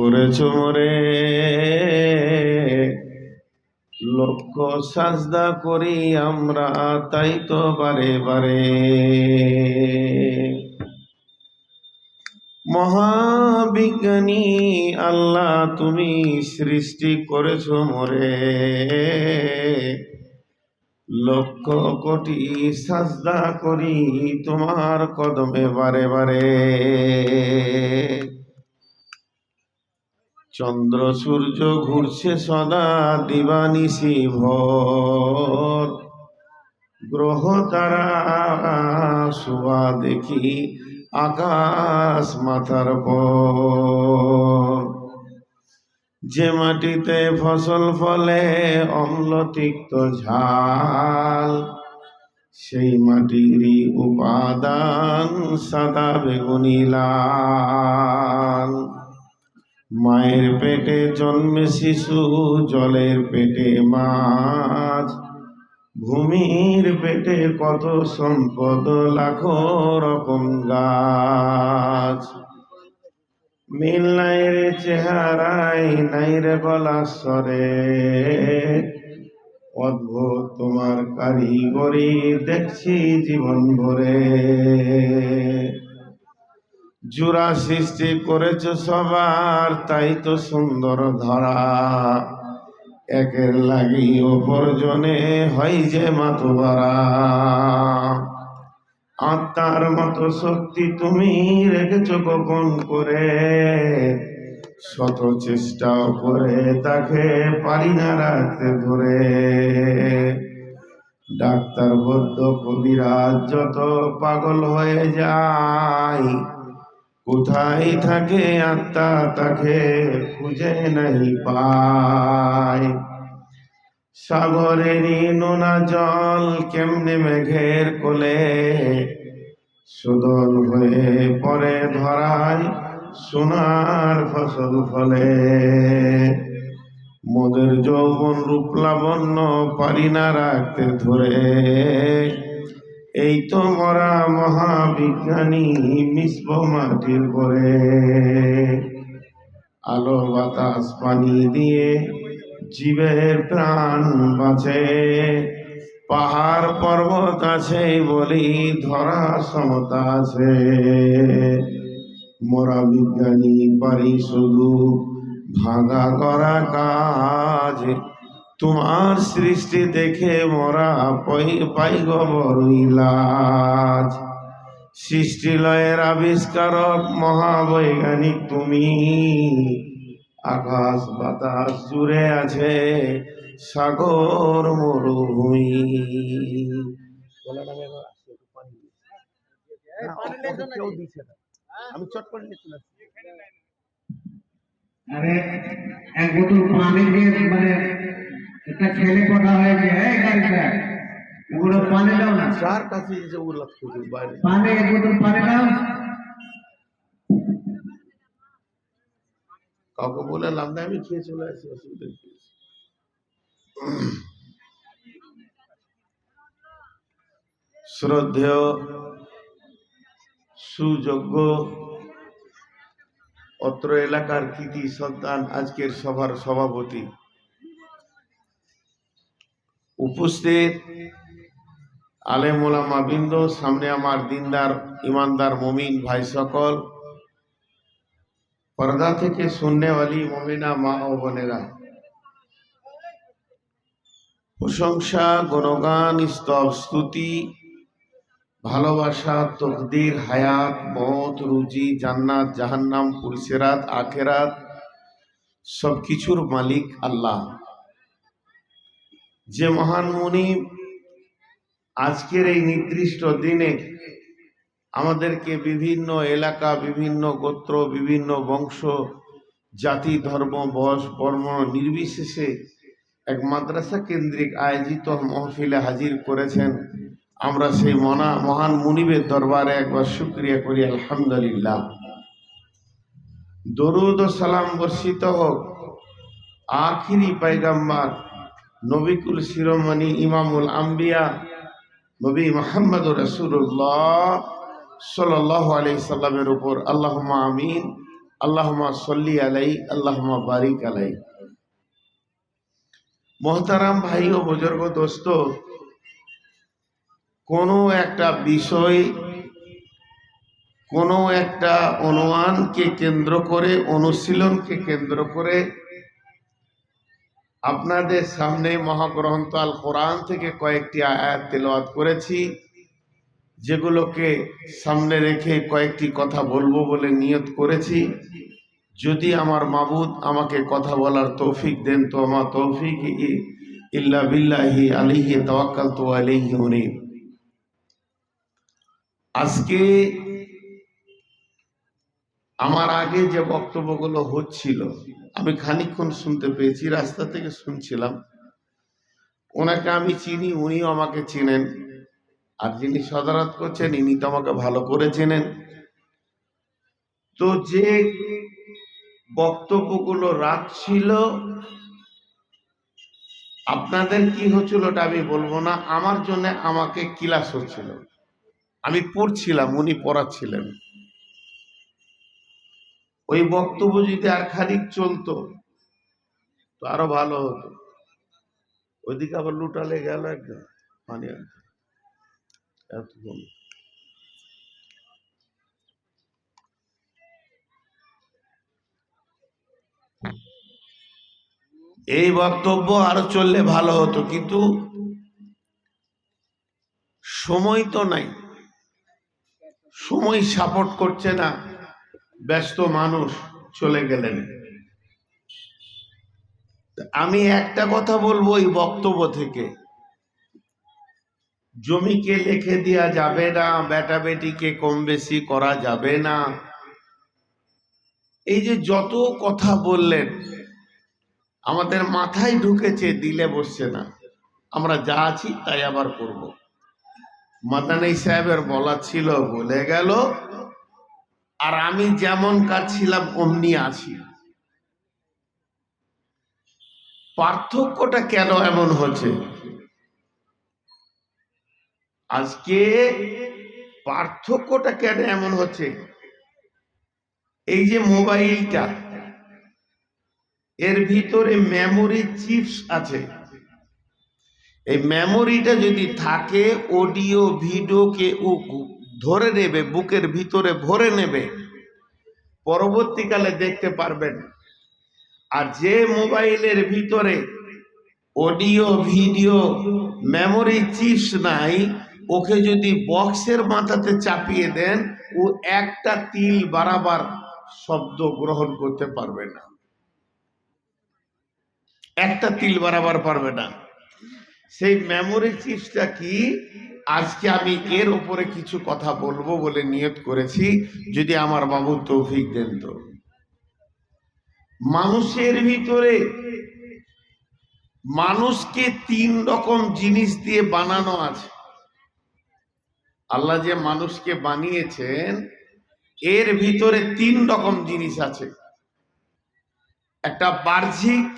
করেছো মোরে, লক্ষ সাজদা করি আমরা তাই তো বারে বারে। মহাবিজ্ঞানী আল্লাহ তুমি সৃষ্টি করেছো মোরে, লক্ষ কোটি সাজদা করি তোমার কদমে বারে বারে। চন্দ্র সূর্য ঘুরছে সদা দিবানিশি ভোর, গ্রহ তারা শোয়া দেখি আকাশ মাথার পর। যে মাটিতে ফসল ফলে অম্ল তিক্ত ঝাল, সেই মাটিরই উপাদান সাদা বেগুনি লাল। মায়ের পেটে জন্মে শিশু, জলের পেটে মাছ, ভূমির পেটে কত সম্পদ লাখো রকম গাছ। মিল নাই রে চেহারায় নাই রে গলার স্বরে, অদ্ভুত তোমার কারিগরি দেখছি জীবন ভরে। জোড়া সৃষ্টি করেছ সবার তাই তো সুন্দর ধরা, একের লাগি অপরজনে হয় যে মাতোয়ারা। আত্মার মতো শক্তি তুমি রেখেছ গোপন করে, শত চেষ্টাও করে তাকে পারি না রাখতে ধরে। ডাক্তার বৈদ্য কবিরাজ যত পাগল হয়ে যায়, কোথায় থাকে আত্মা তাকে খুঁজে নাই পায়। সাগরেরই নোনা জল কেমনে মেঘের কোলে, শোধন হয়ে পরে ধরায় সোনার ফসল ফলে। মোদের যৌবন রূপ লাবণ্য পারি না রাখতে ধরে, এই তো মরা মহাবিজ্ঞানী মিশব মাটির পরে। আলো বাতাস পানি দিয়ে জীবের প্রাণ বাঁচে, পাহাড় পর্বত আছে বলি ধরা সমতা আছে। মোরা বিজ্ঞানী পারি শুধু ভাঙা করা কাজ, তোমার সৃষ্টি দেখে মোরা পাই গো বড়ই লাজ। সৃষ্টিলয়ের আবিষ্কারক মহাবৈজ্ঞানিক তুমি, আকাশ বাতাস জুড়ে আছে সাগর মরুভূমি। আমি চট করে নিচ্ছিলাম। আরে এক বোতল পানি দিয়ে মানে একটা ছেলে কথা হয়েছে, এই গাড়িটা ওগুলো পানি দাও না, যার কাছে যে ওগুলো বাইরে পানি এক বোতল পানি দাও। কাউকে বলে লাভ নাই, আমি খেয়ে চলে আসি, অসুবিধা কি? শ্রদ্ধেয় সুযোগ্য অত্র এলাকার কৃতি সন্তান, আজকের সভার সভাপতি, উপস্থিত আলেম ওলামা বৃন্দ, সামনে আমার দিনদার ইমানদার মমিন ভাই সকল, পর্দা থেকে শূন্যওয়ালি মমিনা মা ও বোনেরা, প্রশংসা গুণগান স্তব স্তুতি ভালোবাসা তকদির হায়াত মওত রুজি জান্নাত জাহান্নাম পুলসিরাত আখেরাত সবকিছুর মালিক আল্লাহ। যে মহান মুনিব আজকের এই নির্দিষ্ট দিনে আমাদেরকে বিভিন্ন এলাকা, বিভিন্ন গোত্র, বিভিন্ন বংশ, জাতি, ধর্ম, বয়স, বর্ণ নির্বিশেষে এক মাদ্রাসা কেন্দ্রিক আয়োজিত মহফিলে হাজির করেছেন, আমরা সেই মহান মুনিবের দরবারে একবার শুকরিয়া করি আলহামদুলিল্লাহ। দরুদ ও সালাম বর্ষিত হোক আখিরি পয়গম্বর নবিকুল শিরোমণি ইমামুল আম্বিয়া নবী মুহাম্মদুর রাসূলুল্লাহ সাল্লাল্লাহু আলাইহি সাল্লামের উপর। আল্লাহুম্মা আমিন আল্লাহুম্মা সাল্লি আলাইহি আল্লাহুম্মা বারিক আলাইহি। মোহতারাম ভাই ও বুজুর্গ দোস্ত, কোনো একটা বিষয়, কোনো একটা অনুমানকে কেন্দ্র করে, অনুশীলনকে কেন্দ্র করে আপনাদের সামনে মহাগ্রন্থ আল কোরআন থেকে কয়েকটি আয়াত তেলাওয়াত করেছি, যেগুলোকে সামনে রেখে কয়েকটি কথা বলবো বলে নিয়ত করেছি। যদি আমার মাবুদ আমাকে কথা বলার তৌফিক দেন তো আমার তৌফিক ইল্লা বিল্লাহি আলাইহি তাওয়াক্কালতু ওয়া ইলাইহি উনীব। আজকে আমার আগে যে বক্তব্যগুলো হচ্ছিল আমি খানিকক্ষণ শুনতে পেয়েছি, রাস্তা থেকে শুনছিলাম। ওনাকে আমি চিনি, উনিও আমাকে চিনেন, আর যিনি সদারত করছেন ইনি তো আমাকে ভালো করে চেনেন। তো যে বক্তব্যগুলো রাখছিল, আপনাদের কি হচ্ছিল ওটা আমি বলবো না, আমার জন্য আমাকে ক্লাস হচ্ছিল, আমি পড়ছিলাম, উনি পড়াচ্ছিলেন। ওই বক্তব্য যদি আর খানিক চলতো তো আরো ভালো হতো। ওইদিকে আবার লুটালে গেল একজন পানি আনতে, এত কম। এই বক্তব্য আরো চললে ভালো হতো, কিন্তু সময় তো নাই, সময় সাপোর্ট করছে না, ব্যস্ত মানুষ চলে গেলেন। আমি একটা কথা বলবো এই বক্তব্য থেকে, জমিকে লিখে দেওয়া যাবে না, বেটা বেটিকে কম বেশি করা যাবে না, এই যে যত কথা বললেন আমাদের মাথায় ঢুকেছে, দিলে বসছে না। আমরা যা আছি তাই আবার করব। মাদানী সাহেবের বলা ছিল বলে গেল, আর আমি যেমন কাজ ছিলাম অমনি আছি। পার্থক্যটা কেন এমন হচ্ছে আজকে? পার্থক্যটা কেন এমন হচ্ছে? এই যে মোবাইলটা, এর ভিতরে মেমোরি চিপস আছে। এই মেমোরিটা যদি থাকে, অডিও ভিডিওকে ও ধরে নেবে, বুকের ভিতরে ভরে নেবে, পরবর্তীকালে দেখতে পারবেন। আর যে মোবাইলের ভিতরে অডিও ভিডিও মেমোরি চিপস নাই, ওকে যদি বক্সের মাথাতে চাপিয়ে দেন, ও একটা তিল বারাবার শব্দ গ্রহণ করতে পারবে না, একটা তিল বারাবার পারবে না। সেই মেমোরি চিপসটা কি, আজকে আমি এর উপরে কিছু কথা বলবো বলে নিয়ত করেছি, যদি আমার বাবু তৌফিক দেন তো। মানুষের ভিতরে, মানুষকে 3 রকম জিনিস দিয়ে বানানো আছে। আল্লাহ যে মানুষকে বানিয়েছেন, এর ভিতরে 3 রকম জিনিস আছে। একটা বাহ্যিক,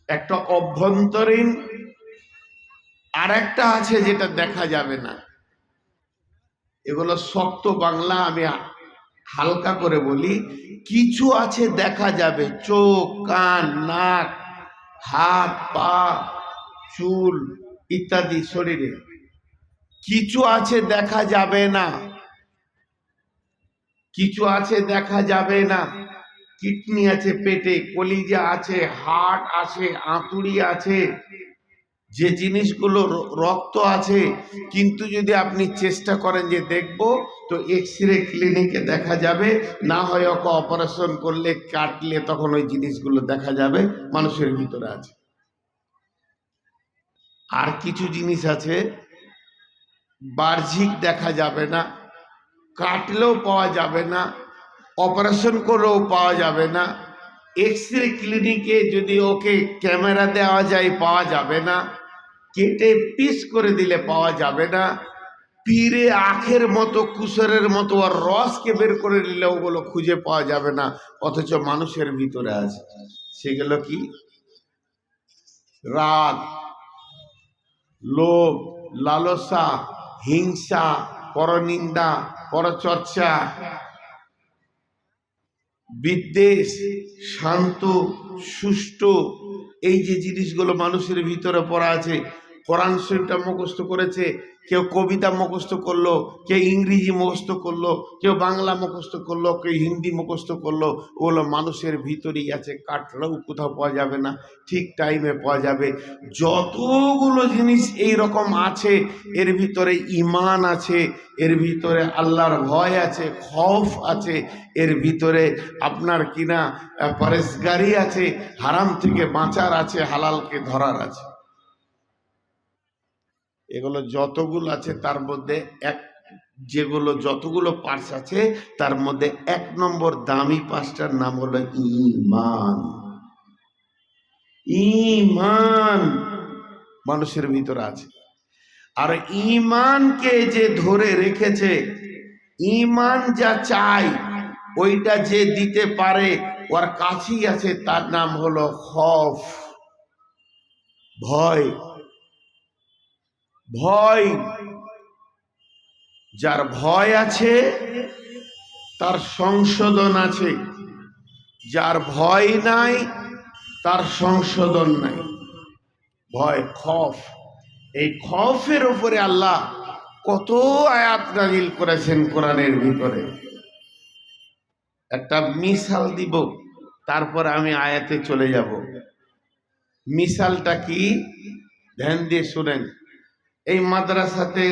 একটা অভ্যন্তরীণ, আর একটা আছে যেটা দেখা যাবে না। এগুলো শক্ত বাংলা, আমি হালকা করে বলি। কিছু আছে দেখা যাবে, চোখ, কান, নাক, হাত, পা, চুল ইত্যাদি শরীরে। কিছু আছে দেখা যাবে না, কিছু আছে দেখা যাবে না। কিডনি আছে পেটে, কলিজা আছে, হার্ট আছে, আঁতুড়ি আছে, যে জিনিসগুলো, রক্ত আছে। কিন্তু যদি আপনি চেষ্টা করেন যে দেখব, তো এক্সরে ক্লিনিকে দেখা যাবে, না হয় ওকে অপারেশন করলে, কাটলে তখন ওই জিনিসগুলো দেখা যাবে মানুষের ভিতরে আছে। আর কিছু জিনিস আছে বাহ্যিক, দেখা যাবে না, কাটলেও পাওয়া যাবে না, অপারেশন করেও পাওয়া যাবে না, এক্সরে ক্লিনিকে যদি ওকে ক্যামেরা দেওয়া যায় পাওয়া যাবে না, কেটে পিস করে দিলে পাওয়া যাবে না, পিরে আখের মতো, কুসরের মতো আর রসকে বের করে নিলে ওগুলো খুঁজে পাওয়া যাবে না। অথচ মানুষের ভিতরে আছে। সেগুলো কি? রাগ, লোভ, লালসা, হিংসা, পরনিন্দা, পরচর্চা, বিদ্বেষ, শান্ত, সুষ্ঠু, এই যে জিনিসগুলো মানুষের ভিতরে পড়া আছে। কোরআন শরীফটা মুখস্থ করেছে, কেউ কবিতা মুখস্থ করলো, কেউ ইংরেজি মুখস্থ করলো, কেউ বাংলা মুখস্থ করলো, কেউ হিন্দি মুখস্থ করলো। ওগুলো মানুষের ভিতরেই আছে, কাটলেও কোথাও পাওয়া যাবে না, ঠিক টাইমে পাওয়া যাবে। যতগুলো জিনিস এই রকম আছে, এর ভিতরে ঈমান আছে, এর ভিতরে আল্লাহর ভয় আছে, খৌফ আছে, এর ভিতরে আপনার কিনা পরেশগারি আছে, হারাম থেকে বাঁচার আছে, হালালকে ধরার আছে। এগুলো যতগুলো আছে তার মধ্যে যতগুলো পার্টস আছে তার মধ্যে 1 নম্বর দামি পাঁচটার নাম হলো ঈমান। ঈমান মানুষের ভিতরে আছে। আর ঈমানকে যে ধরে রেখেছে, ঈমান যা চাই ওইটা যে দিতে পারে, ওর কাছেই আছে, তার নাম হলো খৌফ, ভয়। ভয়, যার ভয় আছে তার সংশোধন আছে, যার ভয় নাই তার সংশোধন নাই। ভয়, খৌফ, এই খৌফের উপরে আল্লাহ কত আয়াত নাযিল করেছেন কোরআনের ভিতরে। একটা মিসাল দিব, তারপর আমি আয়াতে চলে যাব। মিসালটা কি, ধ্যান দিয়ে শুনেন। এই মাদ্রাসাতে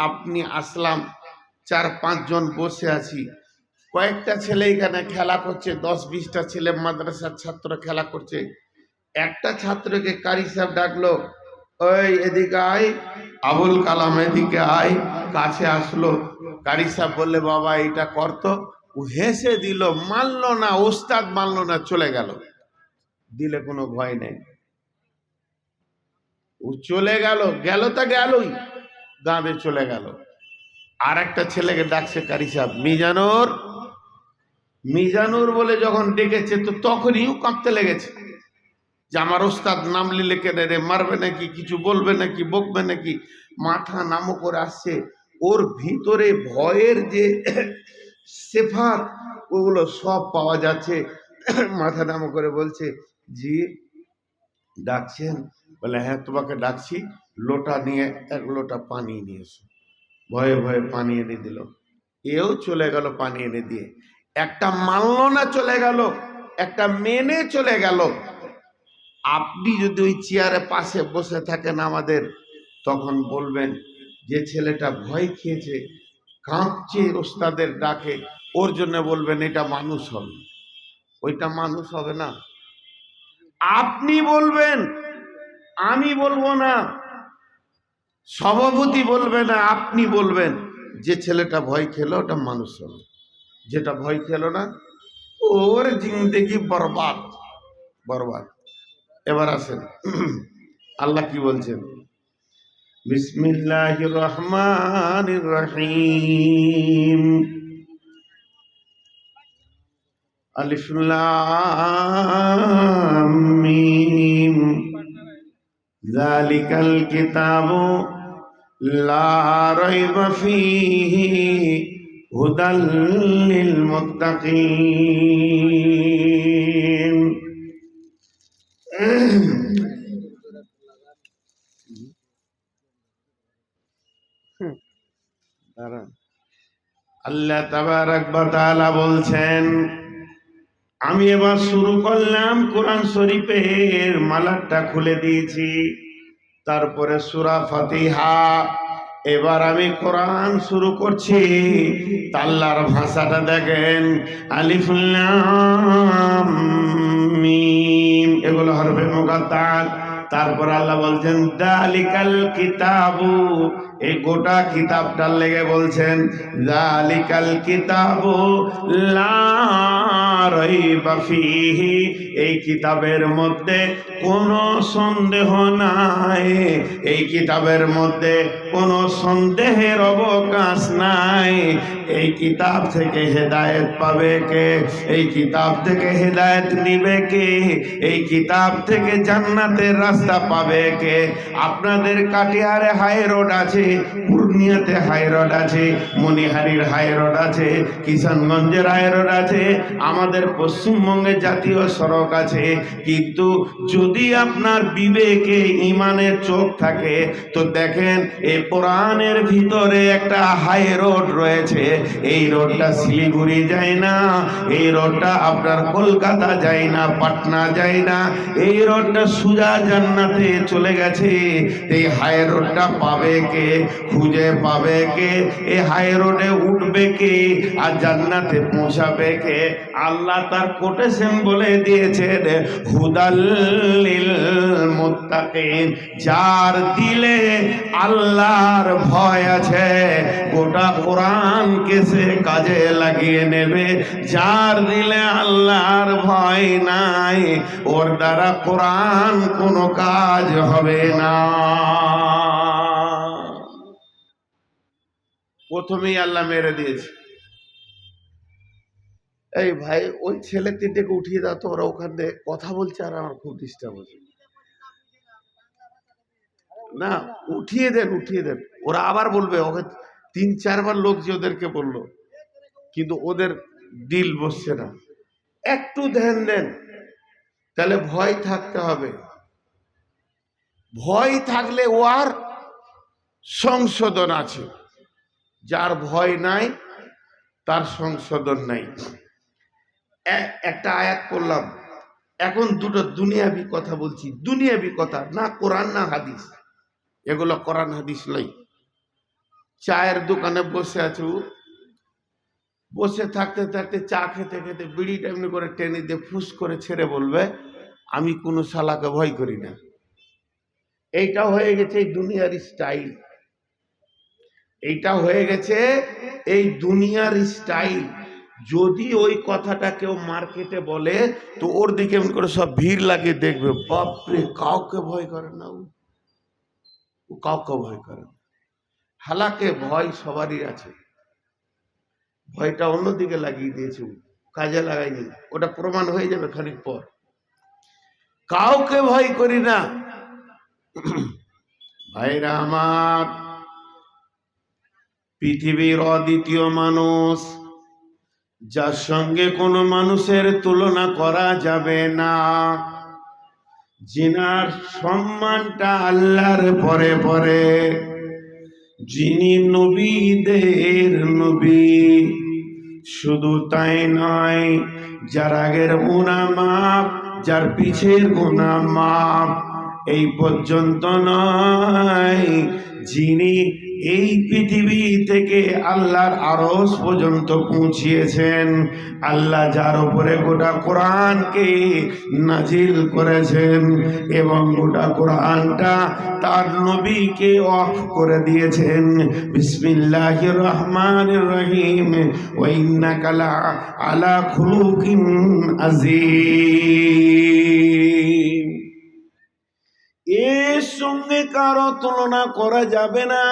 আপনি আসলাম, 4-5 জন বসে আছি, কয়েকটা ছেলে এখানে খেলা করছে, 10-20টা ছেলে মাদ্রাসার ছাত্র খেলা করছে। একটা ছাত্রকে কারি সাহেব ডাকলো, ওই এদিকে আয়, আবুল কালাম এদিকে আয়। কাছে আসলো, কারি সাহেব বললে বাবা এটা করতো। ও হেসে দিল, মানলো না, ওস্তাদ মানলো না, চলে গেল। দিলে কোনো ভয় নেই, ও চলে গেল, তা গেলই, গাঁদে চলে গেল। আর একটা ছেলেকে ডাকছে কারি সাহেব, মিজানুর বলে যখন ডেকেছে, তো তখনই ও কাঁপতে লেগেছে যে আমার ওস্তাদ নাম নিলে কেনে রে, মারবে নাকি, কিছু বলবে নাকি, বকবে নাকি, মাথা নামো করে আসছে। ওর ভিতরে ভয়ের যে সেফাত, ওগুলো সব পাওয়া যাচ্ছে। মাথা নামো করে বলছে, জি ডাকছেন? বলে হ্যাঁ তোমাকে ডাকছি, লোটা নিয়ে 1 লোটা পানি নিয়ে এসো। ভয়ে ভয়ে পানি এনে দিল, এও চলে গেল পানি এনে দিয়ে। একটা মানল না, চলে গেল, একটা মেনে চলে গেল। আপনি যদি ওই চেয়ারে পাশে বসে থাকেন আমাদের, তখন বলবেন যে ছেলেটা ভয় খেয়েছে, কাঁপছে ওস্তাদের ডাকে, ওর জন্য বলবেন এটা মানুষ হবে, ওইটা মানুষ হবে না। আপনি বলবেন, আমি বলবো না, সভাপতি বলবে না, আপনি বলবেন যে ছেলেটা ভয় খেলো ওটা মানুষ হলো, যেটা ভয় খেলো না ওর জিন্দেগি বরবাদ, বরবাদ। এবার আসেন আল্লাহ কি বলছেন, বিসমিল্লাহির রহমানির রহিম, আলিফ লাম মিম, যালিকাল কিতাবু লা রাইবা ফীহি হুদাল লিল মুত্তাকিন। আল্লাহ তাবারাক ওয়া তাআলা বলছেন, আমি এবার শুরু করলাম কোরআন শরীফের মালাটা খুলে দিয়েছি, তারপরে সূরা ফাতিহা। এবার আমি কোরআন শুরু করছি, আল্লাহর ভাষাটা দেখেন, আলিফ লাম মিম, এগুলো হরফে মুকাত্তাত। তারপর আল্লাহ বলছেন যালিকাল কিতাবু, এই গোটা কিতাবটার লেগে বলছেন যালিকাল কিতাবু লা রাইবা ফীহি, এই কিতাবের মধ্যে কোনো সন্দেহ নাই, এই কিতাবের মধ্যে কোনো সন্দেহের অবকাশ নাই। এই কিতাব থেকে হেদায়েত পাবে কে, এই কিতাব থেকে হেদায়েত নিবে কে, এই কিতাব থেকে জান্নাতের রাস্তা পাবে কে। আপনাদের কাটিয়ারে হাই রোড আছে, পূর্ণিয়াতে হাই রোড আছে, মণিহারির হাই রোড আছে, কিষানগঞ্জের হাই রোড আছে, আমাদের পশ্চিমবঙ্গে জাতীয় সড়ক আছে। কিন্তু যদি আপনার বিবেকে ইমানের চোখ থাকে তো দেখেন এই কোরআনের ভিতরে একটা হাই রোড রয়েছে। এই রোডটা শিলিগুড়ি যায় না, এই রোডটা আপনার কলকাতা যায় না, পাটনা যায় না, এই রোডটা সুজা জান্নাতে চলে গেছে। এই হাই রোডটা পাবে কে, খুঁজে পাবে কে, এই হাই রোডে উঠবে কে, আর জান্নাতে পৌঁছাবে কে? আল্লাহ তার কোটেশন বলে দিয়েছেন, হুদাল্লিল মুত্তাকিন। যার দিলে আল্লাহর ভয় আছে গোটা কোরআনকে সে কাজে লাগিয়ে নেবে। যার দিলে আল্লাহর ভয় নাই ওর দ্বারা কোরআন কোনো কাজ হবে না। প্রথমেই আল্লাহ মেরে দিয়েছে। এই ভাই ওই ছেলে তিনটেকে উঠিয়ে দাও তো, ওরা ওখানে কথা বলছে আর আমার খুব ডিস্টার্ব হচ্ছে। না উঠিয়ে দেন, উঠিয়ে দেন, ওরা আবার বলবে। ওকে 3-4 বার লোক যে ওদেরকে বললো, কিন্তু ওদের দিল বসছে না। একটু ধ্যান দেন, তাহলে ভয় থাকতে হবে। ভয় থাকলে ও আর সংশোধন আছে, যার ভয় নাই তার সংশোধন নাই। একটা আয়াত করলাম, এখন দুটো দুনিয়াবি কথা বলছি, দুনিয়াবি কথা না, কোরআন না হাদিস। এগুলো কোরআন হাদিস নয়। চায়ের দোকানে বসে আছো, বসে থাকতে থাকতে চা খেতে খেতে বিড়িটা এমনি করে টেনে দিয়ে ফুস করে ছেড়ে বলবে, আমি কোনো শালাকে ভয় করি না। এইটা হয়ে গেছে এই দুনিয়ার স্টাইল, এইটা হয়ে গেছে এই দুনিয়ার স্টাইল। যদি ওই কথাটা কেউ মার্কেটে বলে তো ওর দিকে এমন করে সব ভিড় লাগিয়ে দেখবে, বাপরে কাউকে ভয় করে না, ও কাউকে ভয় করে না। হালাকে ভয় সবারই আছে, ভয়টা অন্যদিকে লাগিয়ে দিয়েছে, কাজে লাগাইনি। ওটা প্রমাণ হয়ে যাবে খানিক পর। কাউকে ভয় করি না। ভাইরা আমার, পৃথিবীর অদ্বিতীয় মানুষ, যার সঙ্গে কোনো মানুষের তুলনা করা যাবে না, যিনার সম্মানটা আল্লাহর পরে পরে, যিনি নবীদের নবী। শুধু তাই নয়, যার আগের গুনাহ মাফ, যার পিছের গুনাহ মাফ। এই পর্যন্ত নয়, যিনি এই পৃথিবী থেকে আল্লাহর আরশ পর্যন্ত পৌঁছিয়েছেন, আল্লাহ যার উপরে গোটা কোরআনকে নাজিল করেছেন এবং গোটা কোরআনটা তার নবীকে অফ করে দিয়েছেন। বিসমিল্লাহির রহমানির রহিম, ওয়া ইন্নাকা আলা খুলুকিন আযীম। এর সঙ্গে কারো তুলনা করা যাবে না।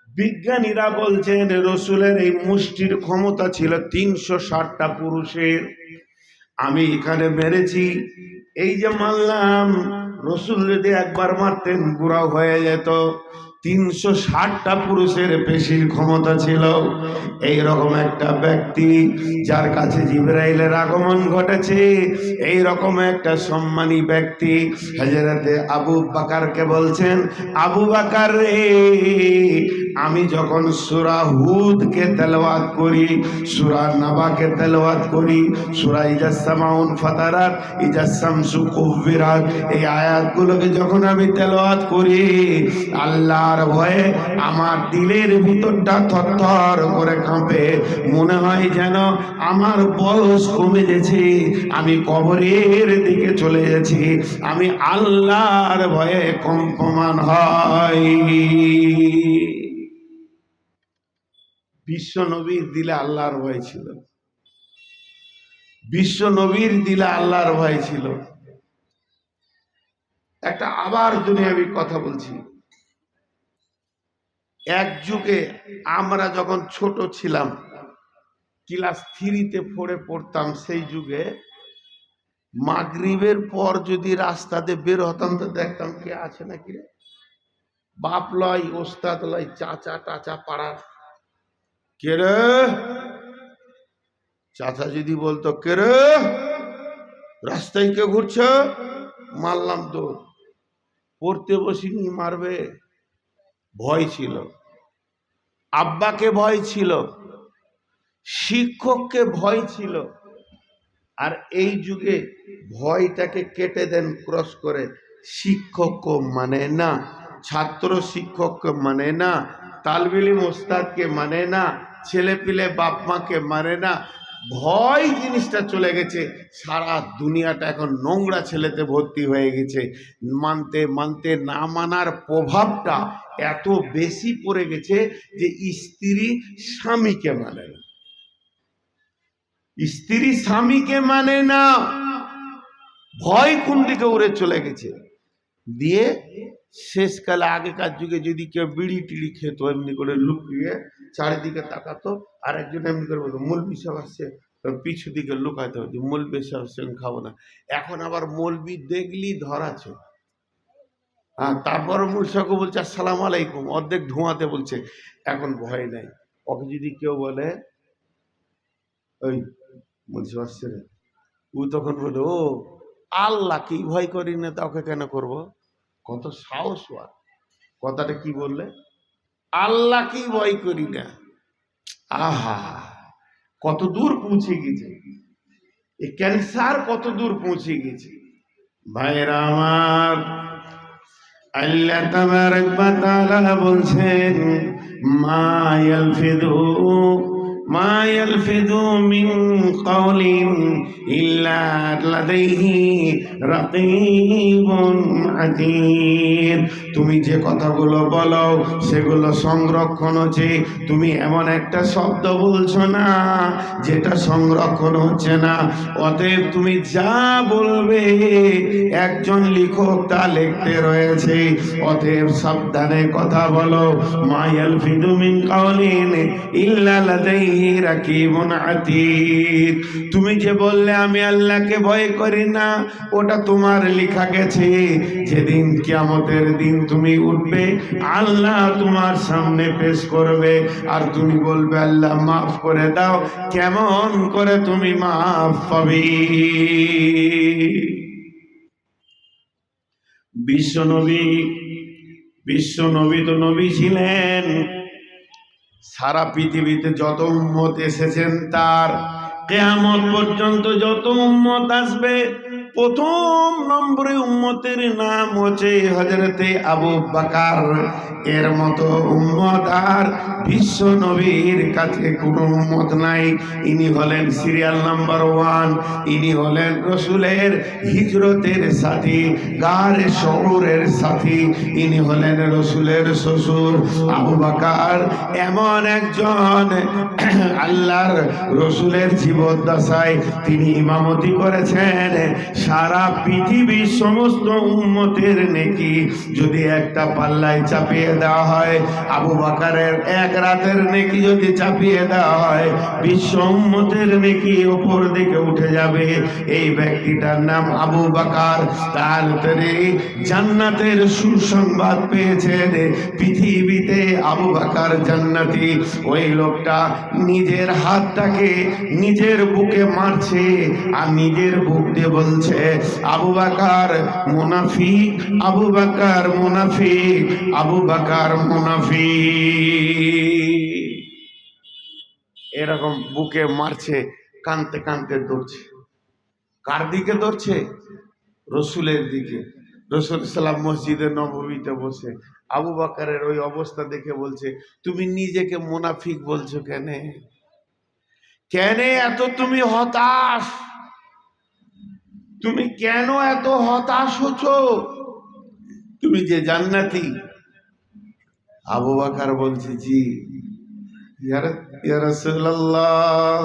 বিজ্ঞানীরা বলছেন রসুলের এই মুষ্টির ক্ষমতা ছিল 360টা পুরুষের। আমি এখানে মেরেছি, এই যে মারলাম, রসুল যদি একবার মারতেন বুড়া হয়ে যেত। 360টা পুরুষের পেশির ক্ষমতা ছিল। এই রকম একটা ব্যক্তি যার কাছে জিবরাইলের আগমন ঘটেছে, এই রকম একটা সম্মানী ব্যক্তি হযরতে আবু বকরকে বলছেন, আবু বকর রে, আমি যখন সূরা হুদকে তেলাওয়াত করি, সূরা নাবাকে তেলাওয়াত করি, সূরা ইজাস সামাউন ফাতারাত, ইজাস শামসু কুব্বিরাত, এই আয়াতগুলোকে যখন আমি তেলাওয়াত করি, আল্লাহর ভয়ে আমার দিলের ভিতরটা থরথর করে কাঁপে। মনে হয় যেন আমার বয়স কমে গেছে, আমি কবরের দিকে চলে গেছি। আমি আল্লাহর ভয়ে কম্পমান হয়। বিশ্ব নবীর দিলে আল্লাহর ভয় ছিল, বিশ্ব নবীর দিলে আল্লাহর ভয় ছিল। একটা আবার দুনিয়াবি কথা বলছি। এক যুগে আমরা যখন ছোট ছিলাম, ক্লাস 3-তে পড়তাম, সেই যুগে মাগরিবের পর যদি রাস্তাতে বের হতাম তো দেখতাম কে আছে নাকি রে, বাপ লয়, ওস্তাদ লয়, চাচা টাচা পাড়ার। কে রে? চাচা যদি বলতো কে রে, রাস্তায় কে ঘুরছে, মারলাম তো। পড়তে বসিনি, মারবে। ভয় ছিল, আব্বাকে ভয় ছিল, শিক্ষককে ভয় ছিল। আর এই যুগে ভয়টাকে কেটে দেন ক্রস করে, শিক্ষককে মানে না, ছাত্র শিক্ষককে মানে না, তালবিলি ওস্তাদকে মানে না, ছেলে পিলে বাপ মাকে মানে না। ভয় জিনিসটা চলে গেছে। সারা দুনিয়াটা এখন নোংরা ছেলেতে ভর্তি হয়ে গেছে। মানতে মানতে না মানার প্রভাবটা এত বেশি পড়ে গেছে যে স্ত্রী স্বামীকে মানে না, স্ত্রী স্বামীকে মানে না। ভয় কোন দিকে উড়ে চলে গেছে। দিয়ে শেষকালে আগেকার যুগে যদি কেউ বিড়ি টিড়ি খেত, এমনি করে লুকিয়ে চারিদিকে তাকাতো, আর একজন এমনি করে বলতো মৌলবি সাহেব আসছে, পিছু দিকে লুকাইতে হতো, মৌলবি সাহেবের সঙ্গে খাবো না। এখন আবার মৌলবি দেখলি ধরাছে। হ্যাঁ, তারপর মুর্শাকে বলছে আসসালাম আলাইকুম, অর্ধেক ধোঁয়াতে বলছে। এখন ভয় নাই। ওকে যদি কেউ বলে ওই বলছে আসছে রে, ও তখন বলে ও আল্লাহকেই ভয় করি না, তা ওকে কেন করবো? কত সাহস। কথাটা কি বললে? আল্লাহকেই ভয় করি না। আহা, কত দূর পৌঁছে গেছে এই ক্যান্সার, কত দূর পৌঁছে গেছে। ভাইরা আমার, আল্লাহ তাবারক ওয়া তাআলা বলছেন মা ইয়ালফিযু মিন কাওলিন ইল্লা লাদাইহি রাকীবুন আতীদ। তুমি যে কথাগুলো বলো সেগুলো সংরক্ষণ হচ্ছে। তুমি এমন একটা শব্দ বলছো না যেটা সংরক্ষণ হচ্ছে না। অতএব তুমি যা বলবে একজন লেখক তা লিখতে রয়েছে। অতএব সাবধানে কথা বলো। মা ইয়ালফিযু মিন কাওলিন ইল্লা লাদাইহি রাকীবুন আতীদ। তুমি যে বললে আমি আল্লাহকে ভয় করি না, ওটা তোমার লেখা গেছে। যেদিন কিয়ামতের দিন তুমি উঠবে, আল্লাহ তোমার সামনে পেশ করবে, আর তুমি বলবে আল্লাহ মাফ করে দাও। কেমন করে তুমি মাফ পাবে? বিশ্বনবী তো নবী ছিলেন। সারা পৃথিবীতে যত উম্মত এসেছেন, তার কিয়ামত পর্যন্ত যত উম্মত আসবে, প্রথম নম্বরে উম্মতের নাম হচ্ছে হযরতে আবু বকর। এর মতো উম্মত আর বিশ্ব নবীর কাছে কোনো উম্মত নাই। ইনি হলেন সিরিয়াল নাম্বার 1। ইনি হলেন রসুলের হিজরতের সাথী, গারে শহরের সাথী। ইনি হলেন রসুলের শ্বশুর আবু বকর। এমন একজন আল্লাহর রসুলের জীবদ্দশায় তিনি ইমামতি করেছেন। সারা পৃথিবীর সমস্ত উম্মতের নেকি যদি একটা পাল্লায় চাপিয়ে দেওয়া হয়, আবু বকরের এক রাতের নেকি যদি চাপিয়ে দেওয়া হয়, বিশ্ব উম্মতের নেকি উপর দিকে উঠে যাবে। এই ব্যক্তিটার নাম আবু বকর। তার তিনি জান্নাতের সুসংবাদ পেয়েছেন। পৃথিবীতে আবু বকর জান্নাতি। ওই লোকটা নিজের হাতটাকে নিজের বুকে মারছে আর নিজের বুক দিয়ে বলছে আবু বকর মুনাফিক, আবু বকর মুনাফিক, আবু বকর মুনাফিক। এরকম বুকে মারছে, কাঁদতে কাঁদতে দৌড়ছে। কার দিকে দৌড়ছে? রসুলের দিকে। রসুল সাল্লাম মসজিদে নববীতে বসে আবু বকরের ওই অবস্থা দেখে বলছে তুমি নিজেকে মুনাফিক বলছো কেন? কেন এত তুমি হতাশ? তুমি কেন এত হতাশ হচ্ছো? তুমি যে জান্নাতি। আবু বকর বলছে জি ইয়া রাসূলুল্লাহ,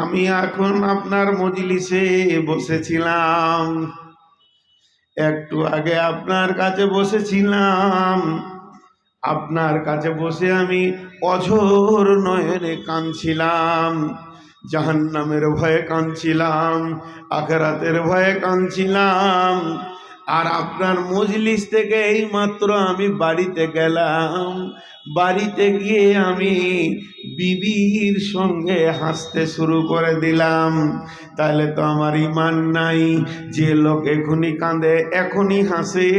আমি এখন আপনার মজলিসে বসেছিলাম, একটু আগে আপনার কাছে বসেছিলাম। আপনার কাছে বসে আমি অঝোর নয়নে কাঁদছিলাম। জাহান্নামের ভয়ে কাঁদছিলাম, আখিরাতের ভয়ে কাঁদছিলাম। আর আপনার মজলিস থেকে এই মাত্র আমি বাড়িতে গেলাম, বাড়িতে গিয়ে আমি বিবির সঙ্গে হাসতে শুরু করে দিলাম। তাহলে তো আমার ইমান নাই। যে লোক এখনই কাঁদে এখনই হাসে,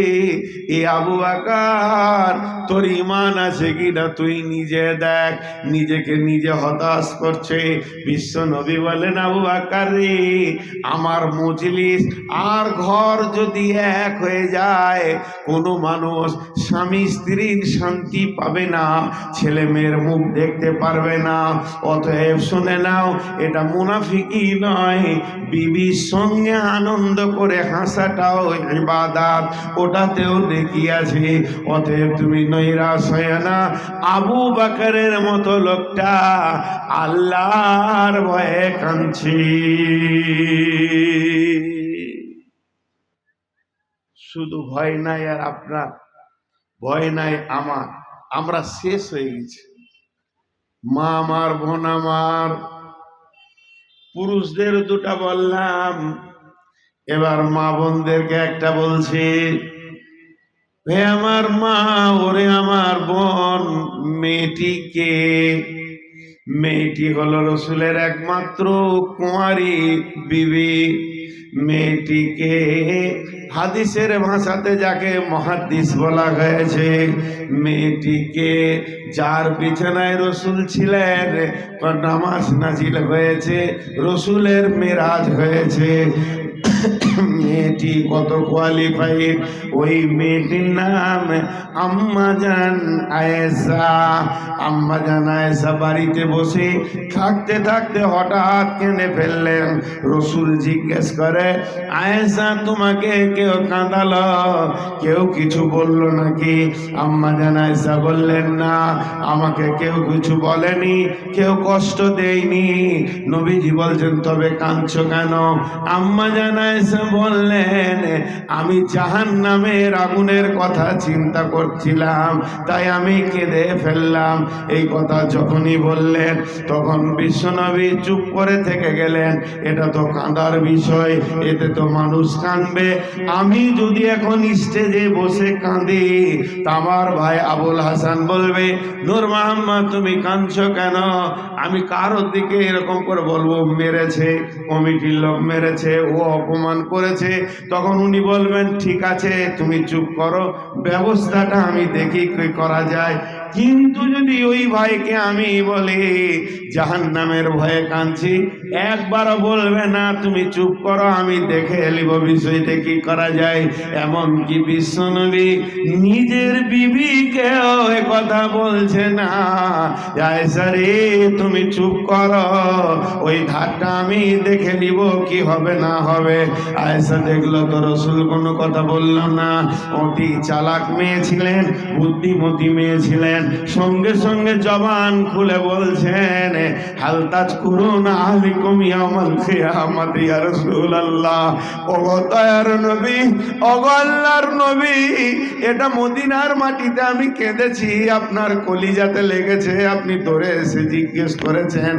এ আবু বকর তোর ইমান আছে কিনা তুই নিজে দেখ। নিজেকে নিজে হতাশ করছে। বিশ্ব নবী বলেন, আবু বকর রে, আমার মজলিস আর ঘর যদি এক হয়ে যায়, কোনো মানুষ স্বামী স্ত্রীর শান্তি পাবে না, ছেলে মেয়ের মুখ দেখতে পারবে না। অতএব শুনে নাও, এটা মুনাফিকি নয়, বিবির সঙ্গে আনন্দ করে হাসাটাও ইবাদত, ওটাতেও নেকি আছে। অতএব তুমি নৈরাশ হয় না। আবু বকরের মতো লোকটা আল্লাহর ভয়ে কাঁদছে। শুধু ভয় নাই আর আপনার, ভয় নাই আমার, আমরা শেষ হয়ে গেছি। মা আমার, বোন আমার, পুরুষদের দুটা বললাম, এবার মা বোনদেরকে একটা বলছি। হে আমার মা, ওরে আমার বোন, মেয়েটিকে, মেয়েটি হলো রসুলের একমাত্র কুঁয়ারি বিবি। মেয়েটিকে হাদিসের ভাষাতে যাকে মুহাদ্দিস বলা হয়েছে, মেয়েটিকে যার বিছানায় রসুল ছিলেন, নামাজ নাজিল হয়েছে, রসুলের মেরাজ হয়েছে। মেয়েটি কত কোয়ালিফাইড, ওই মেয়েটির নাম আম্মাজান আয়েশা। আম্মাজান আয়েশা বাড়িতে বসে থাকতে থাকতে হঠাৎ কেঁদে ফেললেন। রসুল জিজ্ঞেস করে, আয়েশা তোমাকে কেউ কাঁদালো, কেউ কিছু বললো নাকি? আম্মাজান আয়েশা বললেন, না, আমাকে কেউ কিছু বলেনি, কেউ কষ্ট দেয়নি। নবীজি বলছেন, তবে কাঁদছো কেন? আম্মাজান আয়েশা বললেন, আমি জাহান্নামের আগুনের কথা চিন্তা করছিলাম, তাই আমি কেঁদে ফেললাম। এই কথা যখনই বললেন, তখন বিশ্বনবী চুপ করে থেকে গেলেন। এটা তো কাঁদার বিষয়, এতে তো মানুষ কাঁদবে। আমি যদি এখন স্টেজে বসে কাঁদি, তা আমার ভাই আবুল হাসান বলবে, নূর মোহাম্মদ তুমি কাঁদছো কেন? আমি কারোর দিকে এরকম করে বলবো, মেরেছে, কমিটির লোক মেরেছে, ও অপমান করেছে, তখন উনি বলবেন, ঠিক আছে তুমি চুপ করো, ব্যবস্থাটা আমি দেখি কি করা যায়। কিন্তু যদি ওই ভাইকে আমি বলি জাহান্নামের ভয়ে কাঁদছি, একবারও বলবে না তুমি চুপ করো, আমি দেখে এলিব বিষয়টা কি করা যায়। এমনকি বিশ্বনবী নিজের বিবিকেও এ কথা বলছে না, আয়েশা রে তুমি চুপ করো, ওই ধারটা আমি দেখে নিব কি হবে না হবে। আয়েশা দেখলো তো রসুল কোনো কথা বলল না। অতি চালাক মেয়ে ছিলেন, বুদ্ধিমতী মেয়ে ছিলেন, সঙ্গে সঙ্গে জবান খুলে বলছেন, হাল তাজকুরুন আহলিকুম ইয়াউমাল কিয়ামাত ইয়া রাসূলুল্লাহ। ওগো দয়ার নবী, ওগো আল্লাহর নবী, এটা মদিনার মাটিতে আমি কেঁদেছি, আপনার কলিজাতে লেগেছে, আপনি ধরে এসে জিজ্ঞেস করেছেন।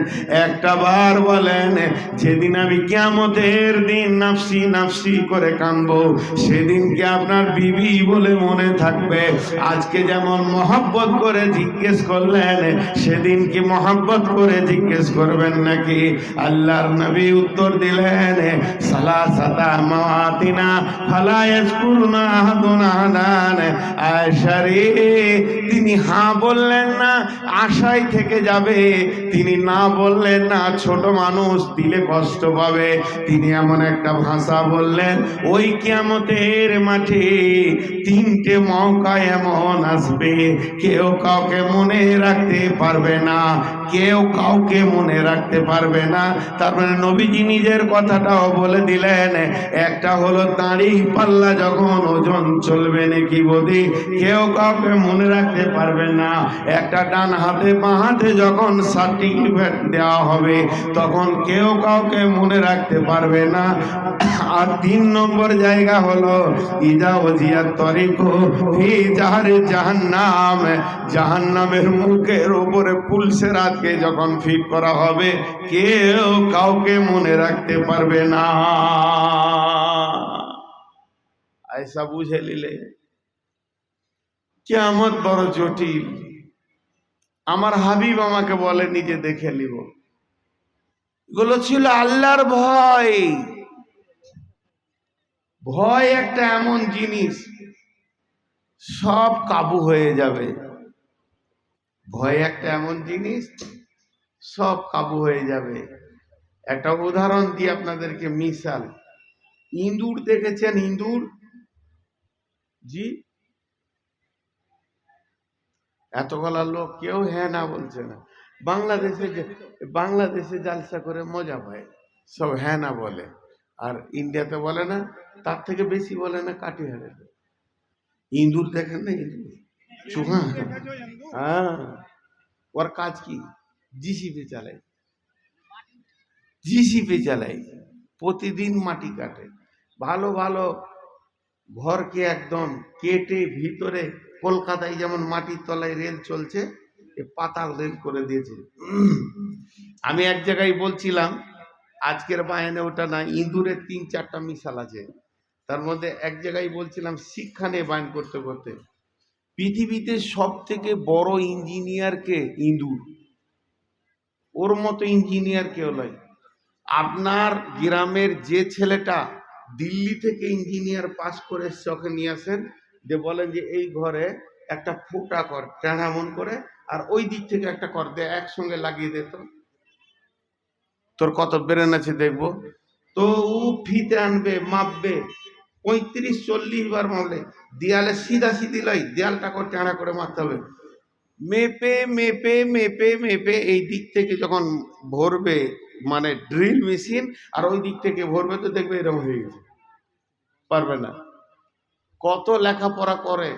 একটা বার বলেন, যেদিন আমি কিয়ামতের দিন নাফসি নাফসি করে কাঁদবো, সেদিন কি আপনার বিবি বলে মনে থাকবে? আজকে যেমন মহব্বত করে জিজ্ঞেস করলেন, সেদিন কি মহব্বত করে জিজ্ঞেস করবেন নাকি? আল্লাহর নবী উত্তর দিলেন, সালাসাতা মাওয়াতিনা ফালা ইয়াজকুরুনা আহাদুন আহাদান। আয়েশা রে, তিনি হ্যাঁ বললেন না, আশায় থেকে যাবে। তিনি না বললেন না, ছোট মানুষ দিলে কষ্ট পাবে। তিনি এমন একটা ভাষা বললেন, ওই কিয়ামতের মাঠে তিনটে মৌকা এমন আসবে, কেউ কাউকে মনে রাখতে পারবে না, কেউ কাউকে মনে রাখতে পারবে না। তারপরে নবীজি নিজের কথাটাও বলে দিলেন, একটা হলো দাঁড়ি পাল্লা যখন ওজন চলবে নাকি বদি, কেউ কাউকে মনে রাখতে পারবে না। একটা ডান হাতে বাঁ হাতে যখন সার্টিফিকেট দেওয়া হবে, তখন কেউ কাউকে মনে রাখতে পারবে না। আর 3 নম্বর জায়গা হলো ইজা ওজিয়াত তরিকু ফি জাহারে জাহান্নাম, জাহান্নামের মুখের উপরে পুলসেরাতকে যখন ফিট করা হবে, কেউ কাউকে মনে রাখতে পারবে না। ऐसा বুঝে নিলে কিয়ামত বড় জটিল। আমার হাবিব আমাকে বলে নিজে দেখে নিব। এগুলো ছিল আল্লাহর ভয়। ভয় একটা এমন জিনিস, সব কাবু হয়ে যাবে। ভয় একটা এমন জিনিস, সব কাবু হয়ে যাবে। একটা উদাহরণ দিয়ে আপনাদেরকে মিশাল। ইঁদুর দেখেছেন? ইঁদুর, জি, এতগুলা লোক কেউ হ্যাঁ না বলছে না। বাংলাদেশে জালসা করে মজা পায়, সব হ্যাঁ না বলে। আর ইন্ডিয়াতে বলে না, তার থেকে বেশি বলে না কাটিহারে। ইঁদুর দেখেন না? ইঁদুর চুহা, হ্যাঁ, ওর কাজ কি? জিসিপি চালায়, জিসিপি চালায়, প্রতিদিন মাটি কাটে। ভালো ভালো ঘরকে একদম কেটে ভিতরে, কলকাতায় যেমন মাটির তলায় রেল চলছে, এ পাতাল রেল করে দিয়েছে। আমি এক জায়গায় বলছিলাম, আজকের বায়ানে ওটা না, ইঁদুরের 3-4টা মিশাল আছে। তার মধ্যে এক জায়গায় বলছিলাম শিক্ষা নিয়ে বায়ান করতে করতে, পৃথিবীতে সব থেকে বড় ইঞ্জিনিয়ারকে ইঁদুর, ওর মতো ইঞ্জিনিয়ার কেউ নয়। আপনার গ্রামের যে ছেলেটা দিল্লি থেকে ইঞ্জিনিয়ার পাস করে এসছে, ওকে নিয়ে আসেন, যে বলেন যে এই ঘরে একটা ফুটা কর টেढ़ा মন করে, আর ওই দিক থেকে একটা কর দে, একসঙ্গে লাগিয়ে দে, তো তোর কত ব্রেন আছে দেখবো। তো ও ফিতে আনবে, মাপবে, 35-40 বার মাপলে দেয়ালে সিধা সিধি লয়, দেয়ালটাকে টেढ़ा করে মারতে হবে। মেপে মেপে মেপে মেপে এই দিক থেকে যখন ভরবে, মানে ড্রিল মেশিন, আর ওই দিক থেকে ভরবে, তো দেখবে এরকম হয়ে গেছে, পারবে না। কত লেখাপড়া করে।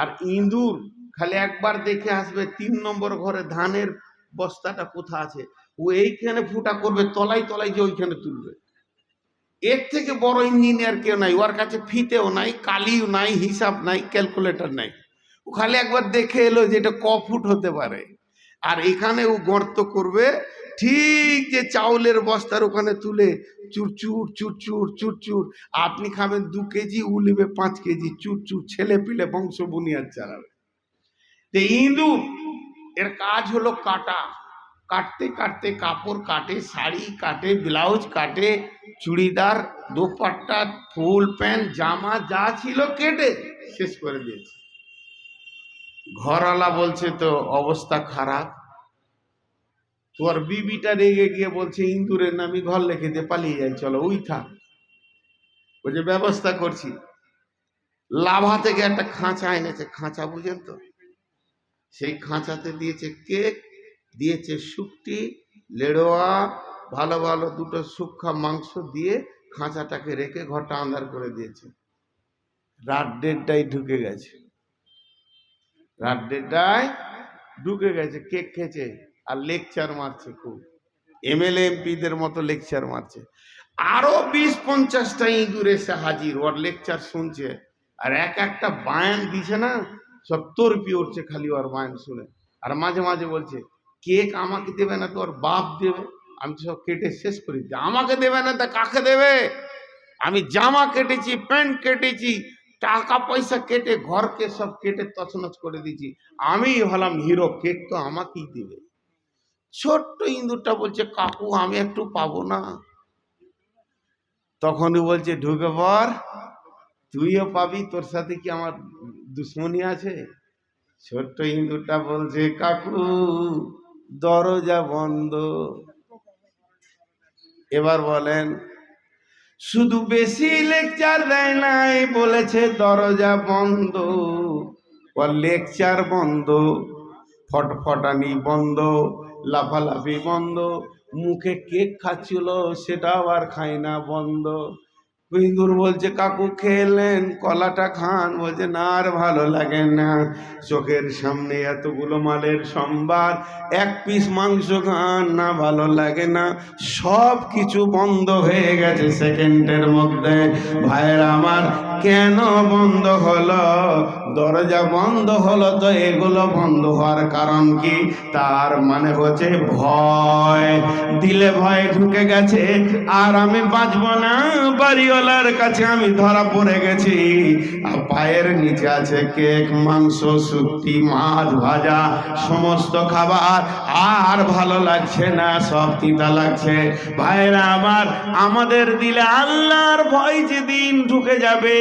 আর ইঁদুর খালি একবার দেখে আসবে 3 নম্বর ঘরে ধানের বস্তাটা কোথা আছে, ও এইখানে ফুটা করবে, তলাই তলাই যে ওইখানে তুলবে। এর থেকে বড় ইঞ্জিনিয়ার কেউ নাই। ওর কাছে ফিতেও নাই, কালিও নাই, হিসাব নাই, ক্যালকুলেটর নাই। ও খালি একবার দেখে এলো যে এটা ক ফুট হতে পারে, আর এখানে ও গর্ত করবে, ঠিক যে চাউলের বস্তার ওখানে তুলে চুরচুর চুরচুর চুরচুর। আপনি খাবেন 2 কেজি, ও নেবে 5 কেজি, চুরচুর, ছেলে পিলে বংশ বুনিয়াদ চালাবে। তো ইঁদুর এর কাজ হলো কাটা, কাটতে কাটতে কাপড় কাটে, শাড়ি কাটে, ব্লাউজ কাটে, চুড়িদার, দোপাট্টা, ফুল প্যান্ট, জামা যা ছিল কেটে শেষ করে দিয়েছে। ঘরওয়ালা বলছে তো অবস্থা খারাপ। তোর বিবিটা রেগে গিয়ে বলছে ইঁদুরের নামে ঘর লিখে দিয়ে পালিয়ে যাই, চলো ওই থাক। ওই যে ব্যবস্থা করছি। লাভা থেকে একটা খাঁচা এনেছে, খাঁচা বুঝেন তো, সেই খাঁচাতে দিয়েছে কেক, দিয়েছে শুকটি, লেড়োয়া, ভালো ভালো 2টো শুকনা মাংস দিয়ে খাঁচাটাকে রেখে ঘরটা আন্ধার করে দিয়েছে। রাত 1:30টায় ঢুকে গেছে, রাত 1:30টায় ঢুকে গেছে, কেক খেয়েছে আর লেকচার মারছে, খুব এমএলএ এমপিদের মতো লেকচার মারছে। আরো 20-50টা ইঁদুর এসে হাজির, ওর লেকচার শুনছে। আর এক একটা বায়ান দিছে না, সব তরপি উঠছে খালি ওর বায়ান শুনে। আর মাঝে মাঝে বলছে কেক আমাকে দেবে না, তোর বাপ দেবে। আমি তো সব কেটে শেষ করে দিচ্ছি। আমাকে দেবে না তা কাকে দেবে? আমি জামা কেটেছি, প্যান্ট কেটেছি, টাকা পয়সা কেটে ঘরকে সব কেটে তছনছ করে দিয়েছি, আমি হলাম হিরো, কেক তো আমাকেই দেবে। ছোট্ট ইঁদুরটা বলছে কাকু আমি একটু পাবো না? তখনই বলছে ঢুকে পর, তুইও পাবি, তোর সাথে কি আমার দুশ্মনী আছে? ছোট্ট ইঁদুরটা বলছে কাকু দরজা বন্ধ। এবার বলেন, শুধু বেশি লেকচার দেয় নাই, বলেছে দরজা বন্ধ। ওর লেকচার বন্ধ, ফটফটানি বন্ধ, লাফালাফি বন্ধ, মুখে কেক খাচ্ছিল সেটাও আর খাই না, বন্ধ। ইঁদুর বলছে কাকু খেলেন, কলাটা খান। বলছে না আর ভালো লাগে না, চোখের সামনে এতগুলো মালের সম্ভার, 1 পিস মাংস খান না, ভালো লাগে না। সব কিছু বন্ধ হয়ে গেছে সেকেন্ডের মধ্যে। ভাইয়ের আমার, কেন বন্ধ হলো? দরজা বন্ধ হলো তো এগুলো বন্ধ হওয়ার কারণ কি? তার মানে হচ্ছে ভয়। দিলে ভয় ঢুকে গেছে, আর আমি বাঁচবো না, বাড়ি ওয়ালার কাছে আমি ধরা পড়ে গেছি, আর পায়ের নিচে আছে কেক, মাংস, শুক্তি, মাছ ভাজা, সমস্ত খাবার, আর ভালো লাগছে না, সব তিতা লাগছে। ভাইরা আমার, আমাদের দিলে আল্লাহর ভয় যেদিন ঢুকে যাবে,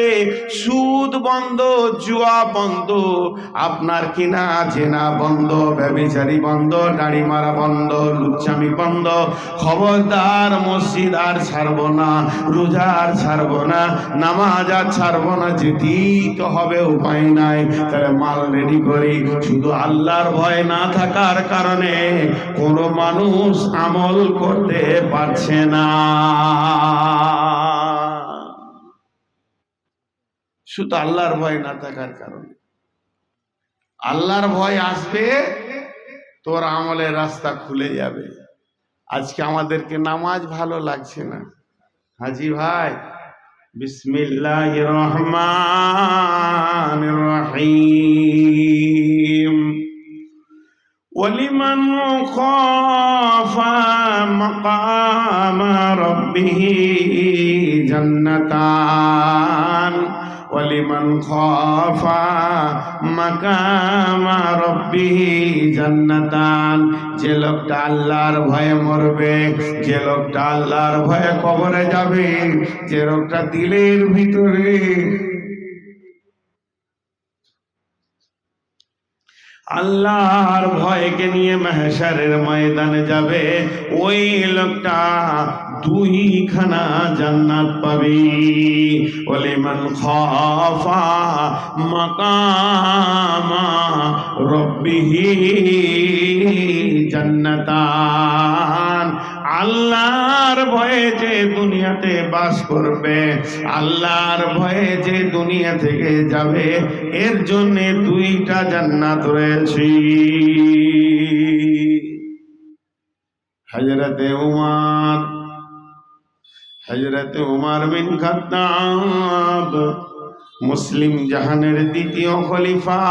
সুদ বন্ধ, জুয়া বন্ধ, আপনার কিনা জেনা বন্ধ, ব্যভিচারী বন্ধ, দাড়ি মারা বন্ধ, লুচ্চামি বন্ধ, খবরদার মসজিদ আর ছাড়বো না, রোজা আর ছাড়বো না, নামাজ আর ছাড়বো না, যেতেই তো হবে, উপায় নাই। তাহলে মাল রেডি করি। শুধু আল্লাহর ভয় না থাকার কারণে কোনো মানুষ আমল করতে পারছে না, শুধু আল্লাহর ভয় না থাকার কারণে। আল্লাহর ভয় আসবে, তোর আমলের রাস্তা খুলে যাবে। আজকে আমাদেরকে নামাজ ভালো লাগছে না। হাজি ভাই, বিসমিল্লাহির রহমানির রহিম। ওয়ালিমান খাফা মাকামা রাব্বিহি জান্নাতান, ওয়ালিমান খাফা মাকামা রাব্বিহি জান্নাতান। যে লোকটা আল্লাহর ভয়ে মরবে, যে লোকটা আল্লাহর ভয়ে কবরে যাবে, যে লোকটা দিলের ভিতরে আল্লাহর ভয়কে নিয়ে মাহশারের ময়দানে যাবে, ওই লোকটা দুইখানা জান্নাত পাবে। ওয়ালিমান খাফা মাকামা রাব্বিহি জান্নাতান। আল্লাহর ভয়ে যে দুনিয়াতে বাস করবে, আল্লাহর ভয়ে যে দুনিয়া থেকে যাবে, এর জন্য দুইটা জান্নাত রয়েছে। হযরতে উমর বিন খাত্তাব, মুসলিম জাহানের দ্বিতীয় খলিফা।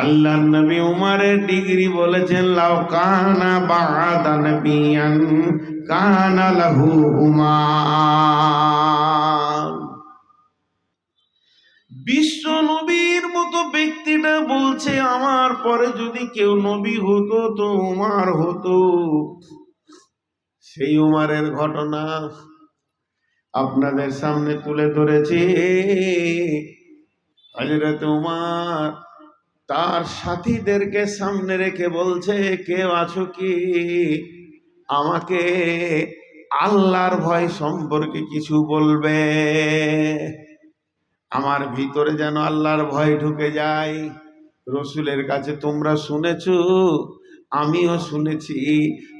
আল্লাহর নবী উমরের ডিগ্রি বলেছেন, লাউ কানা বা'দা নবিয়ান কানা লাহু উমর। বিশ্ব নবীর মতো ব্যক্তিটা বলছে, আমার পরে যদি কেউ নবী হতো তো উমর হতো। সেই উমরের ঘটনা আপনাদের সামনে তুলে ধরেছি। হযরত উমর তার সাথীদেরকে সামনে রেখে বলছে, কেউ আছো কি, আমাকে আল্লাহর ভয় সম্পর্কে কিছু বলবে। আমার ভিতরে যেন আল্লাহর ভয় ঢুকে যায়। রসুলের কাছে তোমরা শুনেছো, আমিও শুনেছি,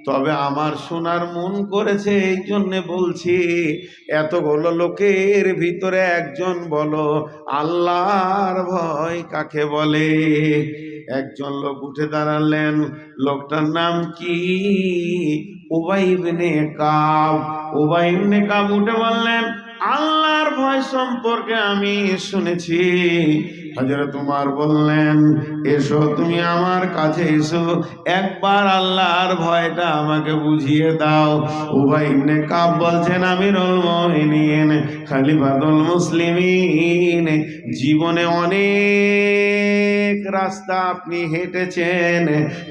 তবে আমার শোনার মন করেছে, এই জন্যে বলছি। এতগুলো লোকের ভিতরে একজন বলো, আল্লাহর ভয় কাকে বলে? একজন লোক উঠে দাঁড়ালেন। লোকটার নাম কি? উবাই ইবনে কাব। উবাই ইবনে কাব উঠে বললেন, আল্লাহর ভয় সম্পর্কে আমি শুনেছি। হযরত উমর বললেন, এসো, তুমি আমার কাছে এসো, একবার আল্লাহর ভয়টা আমাকে বুঝিয়ে দাও। উবাই ইবনে কাব বলছেন, আমিরুল মুমিনিন, খলিফাতুল মুসলিমিন, জীবনে অনেক রাস্তা আপনি হেঁটেছেন,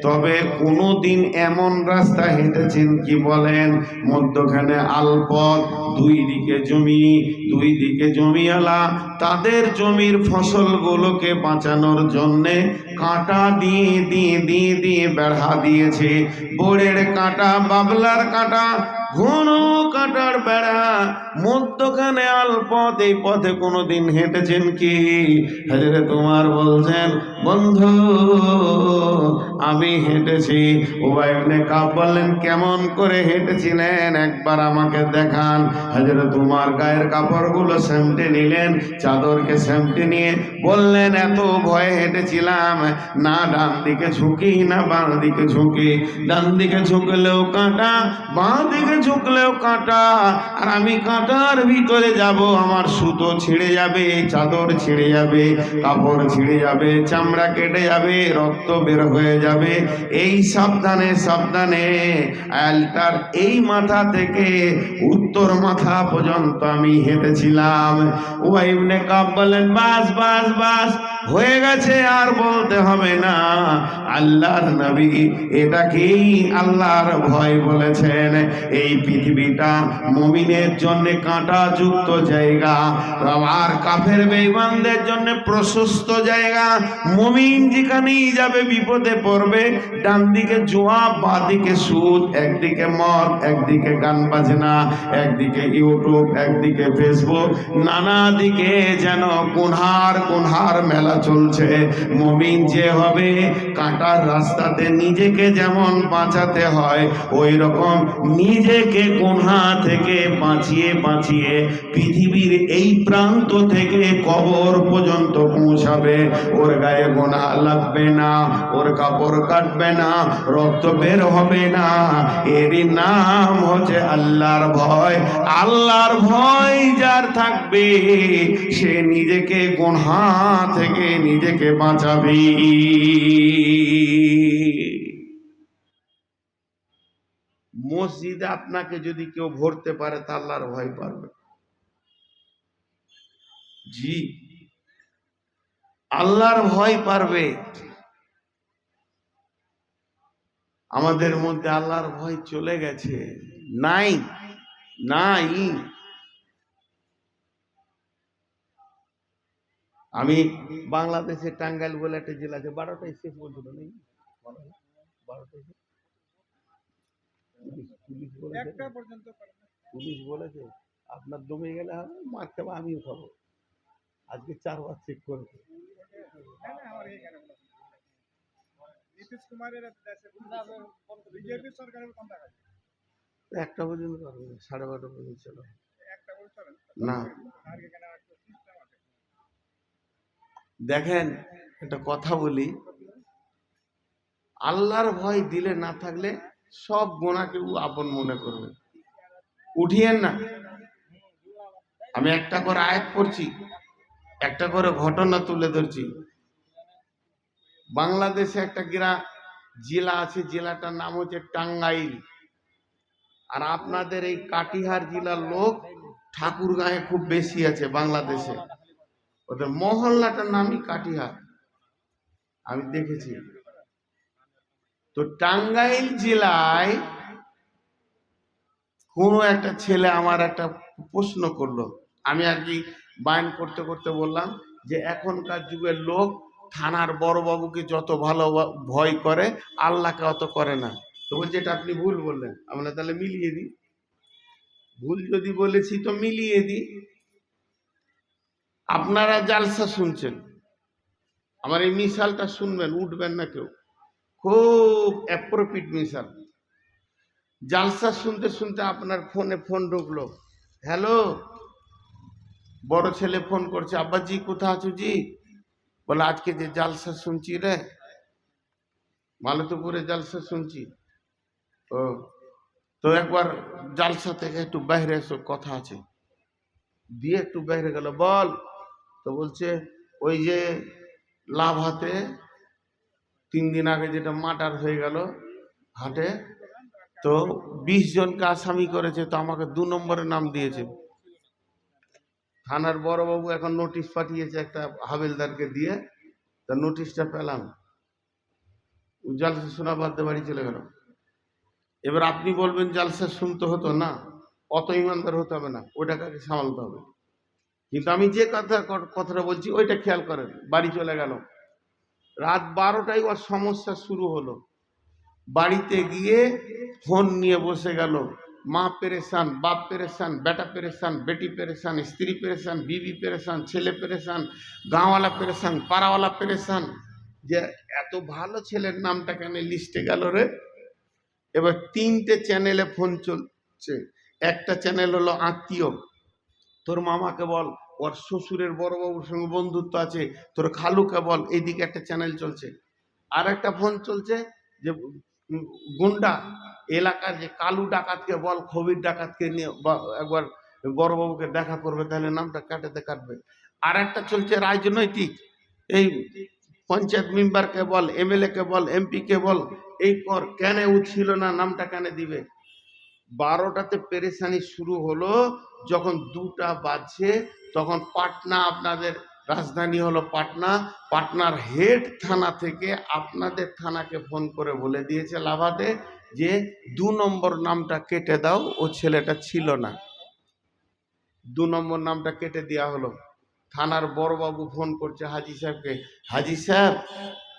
তবে কোনোদিন এমন রাস্তা হেঁটেছেন কি বলেন? মধ্যখানে আলপথ, দুই দিকে জমি, দুই দিকে জমিওয়ালা তাদের জমির ফসলগুলোকে বাঁচানোর জন্যে কাঁটা দিয়ে দিয়ে দিয়ে দিয়ে বেড়া দিয়েছে। বোড়ের কাঁটা, বাবলার কাঁটা, ঘন কাঁটার বেড়া, মধ্যখানে আলপথ। এই পথে কোনোদিন হেঁটেছেন কি? হযরত উমর বলছেন, বন্ধু আমি হেঁটেছি। উবাই ইবনে কাব বললেন, কেমন করে হেঁটেছিলেন একবার আমাকে দেখান। হযরত উমর গায়ের কাপড়গুলো সেমটে নিলেন, চাদরকে সেমটে নিয়ে বললেন, এত ভয়ে হেঁটেছিলাম, না ডান দিকে ঝুঁকি না বাঁ দিকে ঝুঁকি, ডান দিকে ঝুঁকলেও কাঁটা, বাঁ দিকে ঝুঁকলেও কাঁটা, আর আমি কাঁটার ভিতরে যাব, আমার সুতো ছিঁড়ে যাবে, চাদর ছিঁড়ে যাবে, কাপড় ছিঁড়ে যাবে, চামড়া কেটে যাবে, রক্ত বের হয়ে যাবে। এই সাবধানে সাবধানে আলটার এই মাথা থেকে উত্তর মাথা পর্যন্ত আমি হেঁটেছিলাম। উবাই ইবনে কাব বলেন, বাস বাস বাস, হয়ে গেছে, আর বলতে হবে না। আল্লাহর নবী এটাকেই আল্লাহর ভয় বলেছেন। এই পৃথিবীটা মুমিনের জন্য কাঁটা যুক্ত জায়গা, আর কাফের বেঈমানদের জন্য প্রশস্ত জায়গা। মুমিন যেখানেই যাবে বিপদে পড়বে। ডান দিকে জুয়া, বাঁ দিকে সুদ, একদিকে মদ, একদিকে গান বাজনা, একদিকে ইউটিউব, একদিকে ফেসবুক, নানা দিকে যেন কুনহার কুনহার মেলা চলছে। মুমিন যে হবে, কাঁটার রাস্তাতে নিজেকে যেমন বাঁচাতে হয়, ওই রকম নিজেকে গুনাহ থেকে বাঁচিয়ে বাঁচিয়ে পৃথিবীর এই প্রান্ত থেকে কবর পর্যন্ত পৌঁছাবে। ওর গায়ে গুনাহ লাগবে না, ওর কাপড় কাটবে না, রক্ত বের হবে না। এরই নাম হচ্ছে আল্লাহর ভয়। আল্লাহর ভয় যার থাকবে, সে নিজেকে গুনাহ থেকে নিজেকে বাঁচাবে। মসজিদে আপনাকে যদি কেউ ভরতে পারে, তা আল্লাহর ভয় পারবে। জি, আল্লাহর ভয় পারবে। আমাদের মধ্যে আল্লাহর ভয় চলে গেছে, নাই নাই। আমি বাংলাদেশে টাঙ্গাইল বলে একটা জেলা আছে, 12টাই শেষ পর্যন্ত নেই, 12টাই পুলিশ বলেছে, পুলিশ বলেছে আপনার দমে গেলে হবে, মার খাবো, আমিও খাবো। আজকে 4বার চেক করেছে। একটা পর্যন্ত পারবে না, 12:30 পর্যন্ত ছিল না। দেখেন, একটা কথা বলি, আল্লাহর ভয় দিলে না থাকলে সব গোনাকে আপন মনে করবে। উঠিয়েন না, আমি একটা করে আয়াত পড়ছি, একটা করে ঘটনা তুলে ধরছি। বাংলাদেশে একটা জেলা আছে, জেলাটার নাম হচ্ছে টাঙ্গাইল। আর আপনাদের এই কাটিহার জেলার লোক ঠাকুরগাঁয়ে খুব বেশি আছে বাংলাদেশে। ওদের মহল্লাটার নামই কাটিহার, আমি দেখেছি। তো টাঙ্গাইল জেলায় কোনো একটা ছেলে আমার একটা প্রশ্ন করলো। আমি আর কি বায়ন করতে করতে বললাম যে এখনকার যুগের লোক থানার বড়বাবুকে যত ভালো ভয় করে, আল্লাহকে অত করে না। তো বলছে এটা আপনি ভুল বললেন। আমরা তাহলে মিলিয়ে দিই, ভুল যদি বলেছি তো মিলিয়ে দিই। আপনারা জালসা শুনছেন, আমার এই মিসালটা শুনবেন, উঠবেন না কেউ, খুব অ্যাপ্রোপ্রিয়েট মিসাল। জালসা শুনতে শুনতে আপনার ফোনে ফোন ঢুকলো, হ্যালো, বড় ছেলে ফোন করছে, আব্বাজি কোথা আছো জি? বলে আজকে যে জালসা শুনছি রে, মালতীপুরে জালসা শুনছি। ও, তো একবার জালসা থেকে একটু বাইরে এসো, কথা আছে। দিয়ে একটু বাইরে গেল, বল। তো বলছে ওই যে লাভ হাতে 3 দিন আগে যেটা মার্ডার হয়ে গেল হাটে, তো 20 জনকে আসামি করেছে, তো আমাকে 2 নম্বরের নাম দিয়েছে। থানার বড়বাবু এখন নোটিশ পাঠিয়েছে একটা হাবিলদারকে দিয়ে, তা নোটিশটা পেলাম। জালসা শোনা বাদ দিয়ে বাড়ি চলে গেল। এবার আপনি বলবেন জালসা শুনতে হতো না, অত ইমানদার হতে হবে না, ওইটাকে সামালতে হবে। কিন্তু আমি যে কথাটা বলছি ওইটা খেয়াল করেন। বাড়ি চলে গেল, রাত 12টায় ওর সমস্যা শুরু হলো। বাড়িতে গিয়ে ফোন নিয়ে বসে গেল, মা পেরেশান, বাপ পেরেশান, বেটা পেরেশান, বেটি পেরেশান, স্ত্রী পেরেশান, বিবি পেরেশান, ছেলে পেরেশান, গাঁওয়ালা পেরেশান, পাড়াওয়ালা পেরেশান, যে এত ভালো ছেলের নামটা কেন লিস্টে গেল রে। এবার 3টে চ্যানেলে ফোন চলছে। একটা চ্যানেল হলো আত্মীয়, তোর মামাকে বল, ওর শ্বশুরের বড়বাবুর সঙ্গে বন্ধুত্ব আছে, তোর খালুকে বল, এইদিকে একটা চ্যানেল চলছে। আর একটা ফোন চলছে যে গুন্ডা এলাকার যে কালু ডাকাতকে বল, খবির ডাকাতকে নিয়ে একবার বড়বাবুকে দেখা করবে, তাহলে নামটা কাটবে। আর একটা চলছে রাজনৈতিক, এই পঞ্চায়েত মেম্বারকে বল, এমএলএ কে বল, এমপি কে বল, এই কর, কেন ছিল না, নামটা কেন দিবে। 12টাতে পেরেশানি শুরু হলো, যখন 2টা বাজছে তখন পাটনা, আপনাদের রাজধানী হলো পাটনা, পাটনার হেড থানা থেকে আপনাদের থানাকে ফোন করে বলে দিয়েছে লাভাতে যে 2 নম্বর নামটা কেটে দাও, ও ছেলেটা ছিল না। 2 নম্বর নামটা কেটে দেওয়া হলো। থানার বড়বাবু ফোন করছে হাজি সাহেবকে, হাজি সাহেব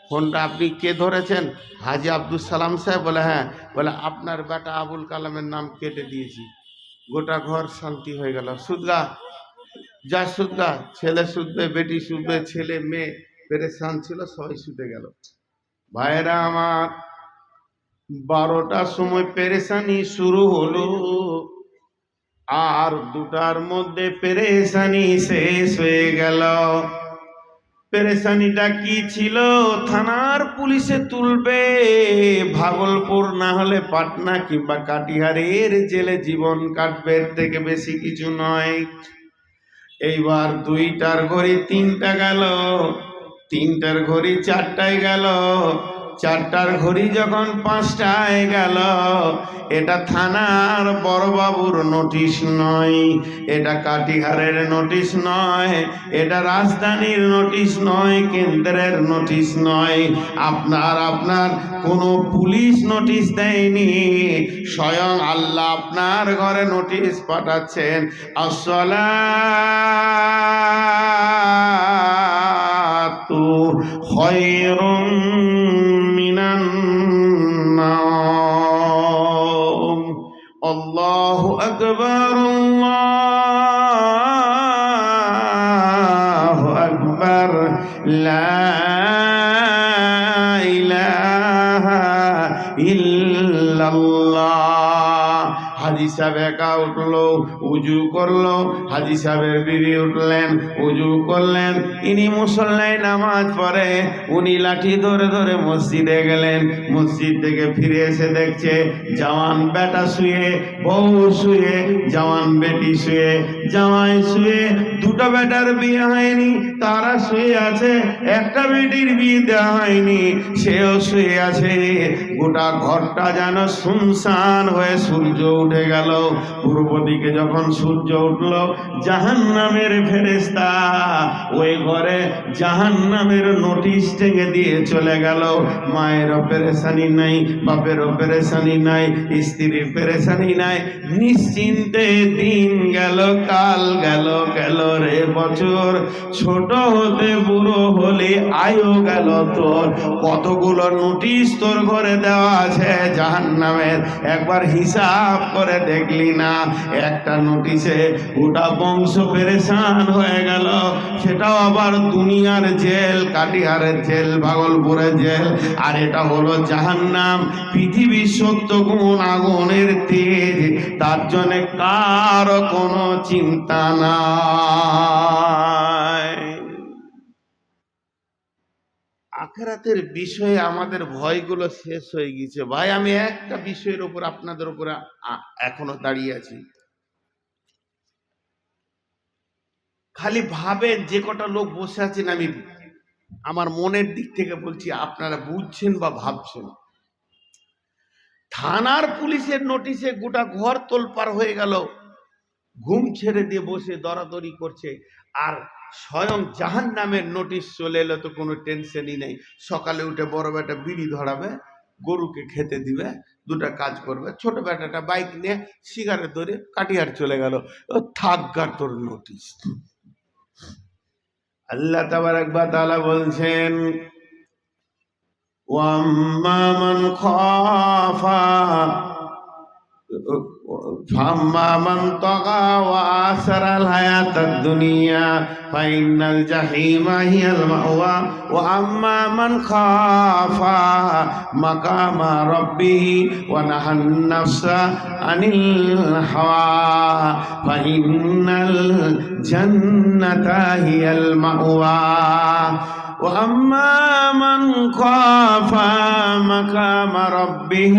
ফোনটা আপনি কে ধরেছেন? হাজি আব্দুল সালাম সাহেব। বলে হ্যাঁ। বলে আপনার বেটা আবুল কালামের নাম কেটে দিয়েছি। গোটা ঘর শান্তি হয়ে গেল। সুদগা, যা সুদগা, ছেলে শুধবে, বেটি শুধবে, ছেলে মেয়ে পেরেশান ছিল, সবাই শুতে গেল। ভাইরা আমার, 12টার সময় পেরেশানি শুরু হলো, আর 2টার মধ্যে পেরেশানি শেষ হয়ে গেল। পেরেশানিটা কি ছিল? থানার পুলিশে তুলবে ভাগলপুর, না হলে পাটনা কিংবা কাটিহারের জেলে জীবন কাটবে, এর থেকে বেশি কিছু নয়। এইবার 2টার ঘড়ি 3টা গেল, 3টার ঘড়ি 4টায় গেল, 4টার ঘড়ি যখন 5টায় গেল, এটা থানার বড়বাবুর নোটিশ নয়, এটা কাটিহারের নোটিশ নয়, এটা রাজধানীর নোটিশ নয়, কেন্দ্রের নোটিশ নয়, আপনার কোনো পুলিশ নোটিশ দেয়নি, স্বয়ং আল্লাহ আপনার ঘরে নোটিশ পাঠাচ্ছেন। আসসালাতু খায়রুম মিনান নাওম। আল্লাহু আকবার, আল্লাহু আকবার, লা ইলাহা ইল্লাল্লাহ। হাজি সাহেব একা উঠলো, উজু করলো, হাজি সাহেবের বিবি উঠলেন, উজু করলেন, ইনি মুসল্লায় নামাজ পড়ে, উনি লাঠি ধরে ধরে মসজিদে গেলেন। মসজিদ থেকে ফিরে এসে দেখছে জওয়ান বেটা শুয়ে, বউ শুয়ে, জওয়ান বেটি শুয়ে, জামাই শুয়ে, 2টা বেটার বিয়ে হয়নি, তারা শুয়ে আছে, একটা বেটির বিয়ে দেওয়া হয়নি, সেও শুয়ে আছে। গোটা ঘরটা যেন শুনশান হয়ে সূর্য উঠে গেল। পূর্ব দিকে যখন সূর্য উঠল, জাহান্নামের ফেরেশতা ওই ঘরে জাহান্নামের নোটিশ টেঙে দিয়ে চলে গেল। মায়েরও পেরেশানি নাই, বাপেরও পেরেশানি নাই, স্ত্রীর পেরেশানি নাই, নিশ্চিন্তে দিন গেল, কাল গেল, গেল রে বছর, ছোট হতে বুড়ো হলে আয়ু গেল তোর। কতগুলো নোটিশ তোর ঘরে দেওয়া আছে জাহান্নামের, একবার হিসাব করে দেখলি না? একটা নোটিশে গোটা বংশ পেরেশান হয়ে গেল, সেটাও আবার দুনিয়ার জেল, কাটিহারের জেল, ভাগলপুরের জেল, আর এটা হলো জাহান্নাম। পৃথিবীর 70 গুণ আগুনের তেজ, তার জন্য কার কোনো চিন্তা নাই। আখিরাতের বিষয়ে আমাদের ভয়গুলো শেষ হয়ে গেছে। ভাই, আমি একটা বিষয়ের উপর আপনাদের উপরে এখনো দাঁড়িয়ে আছি। খালি ভাবেন, যে কটা লোক বসে আছেন, আমি আমার মনের দিক থেকে বলছি, আপনারা বুঝছেন বা ভাবছেন। থানার পুলিশের নোটিশে গোটা ঘর তোলপাড় হয়ে গেল, ঘুম ছেড়ে দিয়ে বসে দরাদরি করছে, আর স্বয়ং জাহান্নামের নোটিশ চলে এলো তো কোনো টেনশনই নেই। সকালে উঠে বড় বেটা বিড়ি ধরাবে, গরুকে খেতে দিবে, 2টা কাজ করবে, ছোট বেটাটা বাইক নিয়ে সিগারেট ধরে কাটিয়ার চলে গেল। ও থাকগা তোর নোটিশ। আল্লাহ তাবারাক ওয়া তাআলা বলছেন, ওয়াম্মা মান খাফা ফাম্মা মান তাগা ওয়া আসারাল হায়াতাদ দুনিয়া ফাইনাল জাহিমা হিয়াল মাওয়া ওয়া আম্মা মান খাফা মাকামা রাব্বিহি ওয়া নাহান নাফসা আনিল হাওয়া ফাইনাল জান্নাতা হিয়াল মাওয়া। وأما من خاف مقام ربه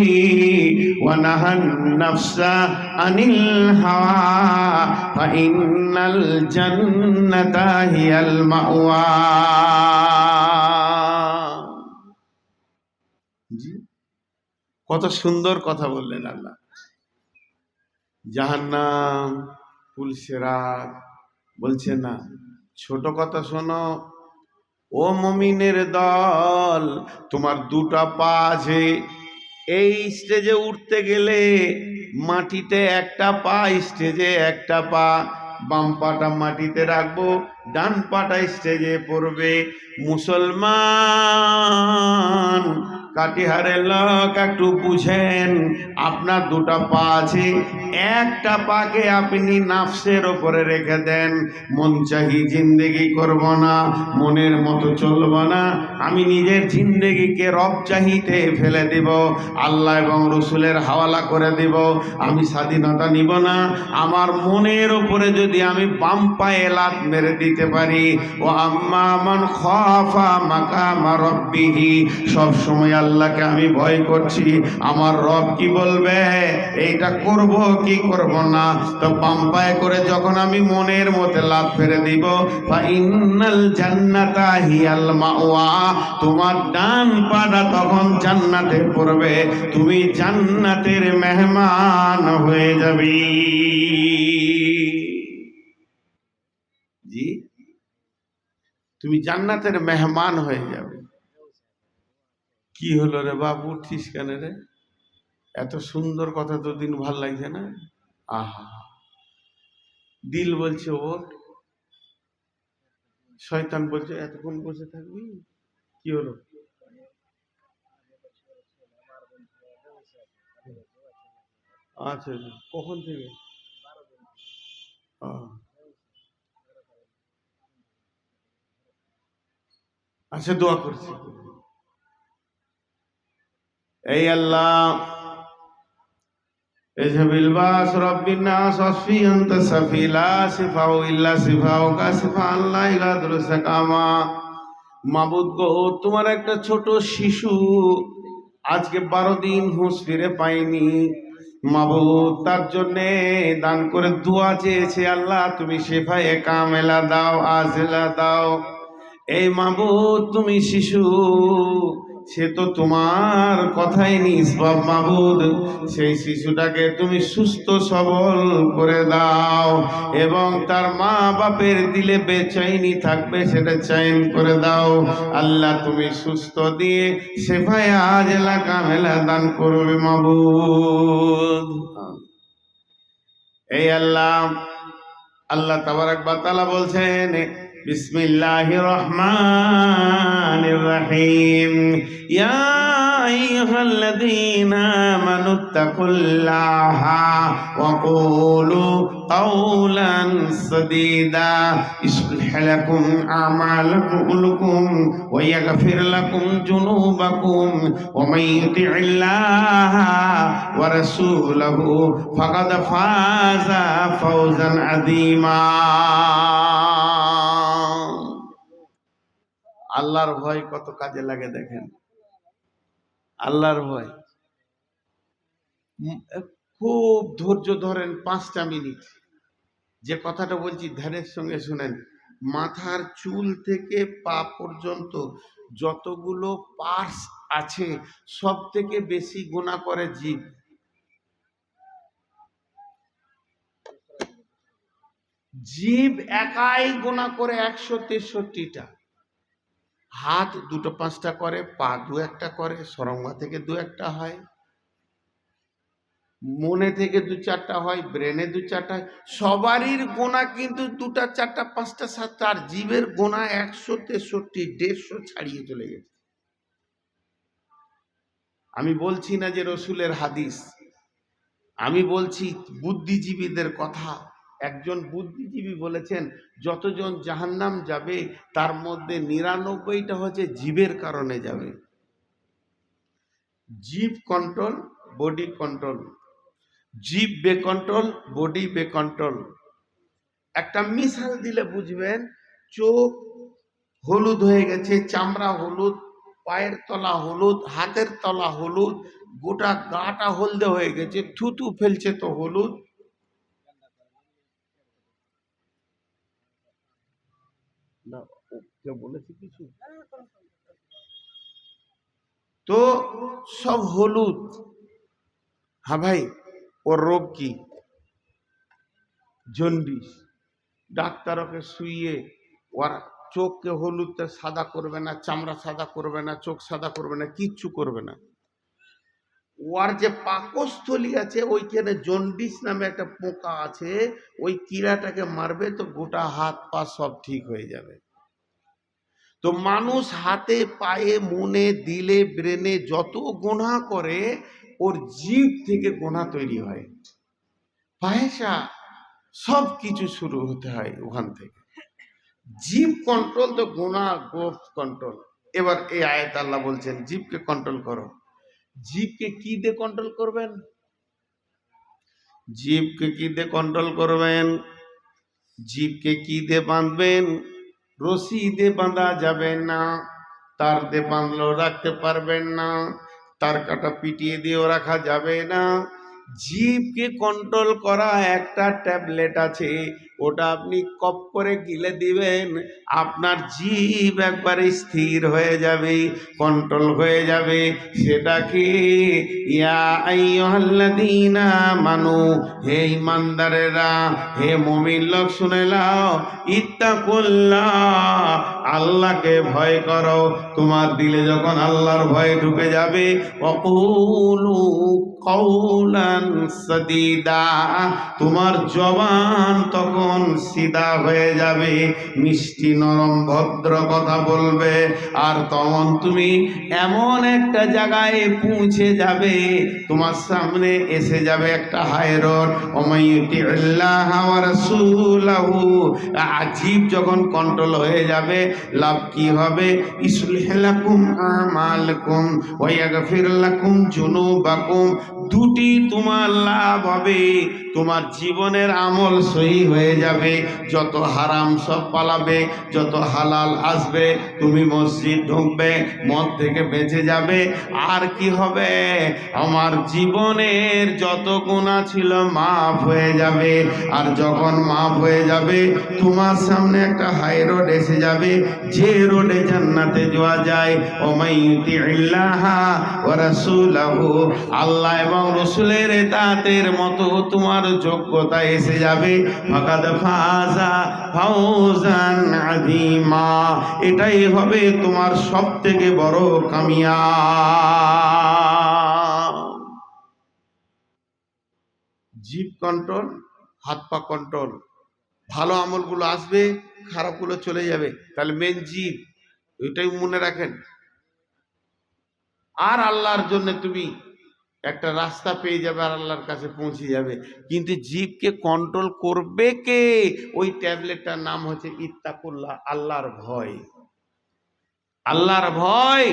ونهى النفس عن الهوى فإن الجنة هي المأوى জি কত সুন্দর কথা বললেন আল্লাহ। জাহান্নাম, পুলসিরাত বলছে না, ছোট কথা শোনো ও মুমিনের দল, তোমার দুটো পা আছে, এই স্টেজে উঠতে গেলে মাটিতে একটা পা, স্টেজে একটা পা, বাম পাটা মাটিতে রাখবো, ডান পাটা স্টেজে পড়বে। মুসলমান কাটিহারের লোক একটু বুঝেন, আপনার দুটো পা আছে, একটা পাকে আপনি নাফসের ওপরে রেখে দেন, মন চাহি জিন্দেগি করব না, মনের মতো চলব না, আমি নিজের জিন্দেগিকে রব চাহিতে ফেলে দিব, আল্লাহ এবং রসুলের হাওয়ালা করে দিব, আমি স্বাধীনতা নিব না। আমার মনের ওপরে যদি আমি বাম পায়ে লাত মেরে দিতে পারি, ও আম্মা মান খাফা মাকামা রাব্বিহি, সব সময় আল্লাহকে আমি ভয় করছি, আমার রব কি বলবে, এইটা করব কি করব না, তো বাম পায়ে করে যখন আমি মনের মধ্যে লাত ফেলে দিব, ফা ইন্নাল জান্নাতা হিয়াল মাওয়া, তোমার ডান পাটা তখন জান্নাতে পড়বে, তুমি জান্নাতের মেহমান হয়ে যাবে। জি, তুমি জান্নাতের মেহমান হয়ে যাবে। কি হলো রে বাবু, উঠিস কেন রে? এত সুন্দর কথা তো দিন ভাল লাগছে না? আহা, দিল বলছে ওঠ, শয়তান বলছে এতক্ষণ বসে থাকবি। কি হলো? আচ্ছা, কখন থেকে? আহ, আচ্ছা, দোয়া করছি। এই আল্লাহ, এজহাবিল বাস রব্বিন নাস ওয়াসফি আনতা সাফি লা শিফাউ ইল্লা শিফাউকা শিফাআন লা ইলাহা সাকামা। মাবুদ গো, তোমার একটা ছোট শিশু আজকে 12 দিন হুঁশ ফিরে পায়নি, মাবুদ তার জন্যে দান করে দোয়া চেয়েছে, আল্লাহ তুমি শেফায়ে কামেলা দাও, আজেলা দাও। এই মাবুদ তুমি শিশু, সে তো তোমার কথাই নিষ্পাপ মাবুদ, সেই শিশুটাকে তুমি সুস্থ সবল করে দাও এবং তার মা বাপের দিলে বেচৈনি থাকবে সেটা চয়ন করে দাও। আল্লাহ তুমি সুস্থ দিয়ে শেফায়ে আজেলা কামেলা দান করবে মাবুদ। এই আল্লাহ, আল্লাহ তাবারাক ওয়া তাআলা বলছেন, বিসমিল্লাহির রহমানির রহিম, ইয়া আইয়ুহাল্লাযীনা আমানুত্তাকুল্লাহা ওয়া কুলু কাওলান সাদীদা ইসলিহ লাকুম আমালাকুম ওয়া ইয়াগফির লাকুম যুনুবাকুম ওয়া মান ইউতি'ইল্লাহা ওয়া রাসূলাহু ফাকাদ ফাযা ফাওজান আযীমা। আল্লাহর ভয় কত কাজে লাগে দেখেন। আল্লাহর ভয়, খুব ধৈর্য ধরেন 5টা মিনিট, যে কথাটা বলছি ধ্যানের সঙ্গে শুনেন। মাথার চুল থেকে পা পর্যন্ত যতগুলো পার্টস আছে সব থেকে বেশি গুনাহ করে জিভ। জিভ একাই গুনাহ করে 163টা। হাত 2-5টা করে, পা 2-1টা করে, সরঙ্গা থেকে 2-1টা হয়, মনে থেকে 2-4টা হয়, ব্রেনে 2-4টা হয়। সবারই গোনা কিন্তু 2টা 4টা 5টা 7টা, আর জীবের গোনা 163, 150 ছাড়িয়ে চলে গেছে। আমি বলছি না যে রসুলের হাদিস, আমি বলছি বুদ্ধিজীবীদের কথা। একজন বুদ্ধিজীবী বলেছেন, যতজন জাহান্নাম যাবে তার মধ্যে 99টা হচ্ছে জীবের কারণে যাবে। জীব কন্ট্রোল, বডি কন্ট্রোল, জীব বেকন্ট্রোল, বডি বেকন্ট্রোল। একটা মিসাল দিলে বুঝবেন, চোখ হলুদ হয়ে গেছে, চামড়া হলুদ, পায়ের তলা হলুদ, হাতের তলা হলুদ, গোটা গাটা হলদে হয়ে গেছে, থুতু ফেলছে তো হলুদ। না, ওকে বলেছি কিছু তো সব হলুদ। হ্যাঁ ভাই, ওর রোগ কি? জন্ডিস। ডাক্তার ওকে শুইয়ে ওর চোখকে হলুদটা সাদা করবে না, চামড়া সাদা করবে না, চোখ সাদা করবে না, কিচ্ছু করবে না। ওর যে পাকস্থলী আছে ওইখানে জন্ডিস নামে একটা পোকা আছে, ওই কীড়াটাকে মারবে তো গোটা হাত পা সব ঠিক হয়ে যাবে। তো মানুষ হাতে পায়ে মনে দিলে ব্রেনে যত গুনাহ করে, ওর জিভ থেকে গুনাহ তৈরি হয়, ফাহেসা সব কিছু শুরু হতে হয় ওখান থেকে। জিভ কন্ট্রোল তো গুনাহ গোফ কন্ট্রোল। এবার এই আয়াত আল্লাহ বলছেন জিভকে কন্ট্রোল করো। জিভকে কি দিয়ে কন্ট্রোল করবেন? জীবকে কি দিয়ে কন্ট্রোল করবেন? জীবকে কি দিয়ে বাঁধবেন? রশি দিয়ে বাঁধা যাবে না, তার দিয়ে বাঁধলেও রাখতে পারবেন না, তার কাটা পিটিয়ে দিয়েও রাখা যাবে না। জীবকে কন্ট্রোল করা একটা ট্যাবলেট আছে, ওটা আপনি কপ করে গিলে দিবেন, আপনার জীব একবারে স্থির হয়ে যাবে, কন্ট্রোল হয়ে যাবে। সেটা কি? ইয়া আইয়ুহাল্লাযীনা আমানু, হে ইমানদারেরা, হে মুমিন লোক শুনে নাও, ইত্তাকুল্লাহ, আল্লাহকে ভয় করো। তোমার দিলে যখন আল্লাহর ভয় ঢুকে যাবে, ওয়াকুলু কওলান সাদীদা, তোমার জবান তখন সিধা হয়ে যাবে, মিষ্টি নরম ভদ্র কথা বলবে। আর তখন তুমি এমন একটা জায়গায় পৌঁছে যাবে, তোমার সামনে এসে যাবে একটা হাই রোড। ওমাইয়ুতিল্লাহ ওয়া রাসূলাহু, জীব যখন কন্ট্রোল হয়ে যাবে, লাভ কি হবে? ইসলিহ লাকুম আমালাকুম ওয়া ইয়াগফির লাকুম যুনুবাকুম, দুটি তোমার লাভ হবে। তোমার জীবনের আমল সহি হয়ে যাবে, যত হারাম সব পালাবে, যত হালাল আসবে, তুমি মসজিদ ঢুকবে, মদ থেকে বেঁচে যাবে। আর কি হবে? আমার জীবনের যত গুনাহ ছিল মাফ হয়ে যাবে। আর যখন মাফ হয়ে যাবে, তোমার সামনে একটা হাই রোড এসে যাবে, যে রোডে জান্নাতে যাওয়া যায়। ওমাইয়ুতিল্লাহ ওয়া রাসূলাহু, আল্লাহ এবং রাসূলের ইতাআতের মতো তোমার যোগ্যতা এসে যাবে। ফাকাদ ফাজা ফাওজান আযীমা, এটাই হবে তোমার সবথেকে বড় কামিয়াব। জিভ কন্ট্রোল, হাত পা কন্ট্রোল, ভালো আমলগুলো আসবে, খারাপগুলো চলে যাবে। তাহলে মেন জিভ, এটাই মনে রাখেন। আর আল্লাহর জন্য তুমি একটা রাস্তা পেয়ে যাবে, আর আল্লাহর কাছে পৌঁছে যাবে। কিন্তু জীবকে কন্ট্রোল করবে কে? ওই ট্যাবলেটটার নাম হচ্ছে ইত্তাকুল্লাহ, আল্লাহর ভয়। আল্লাহর ভয়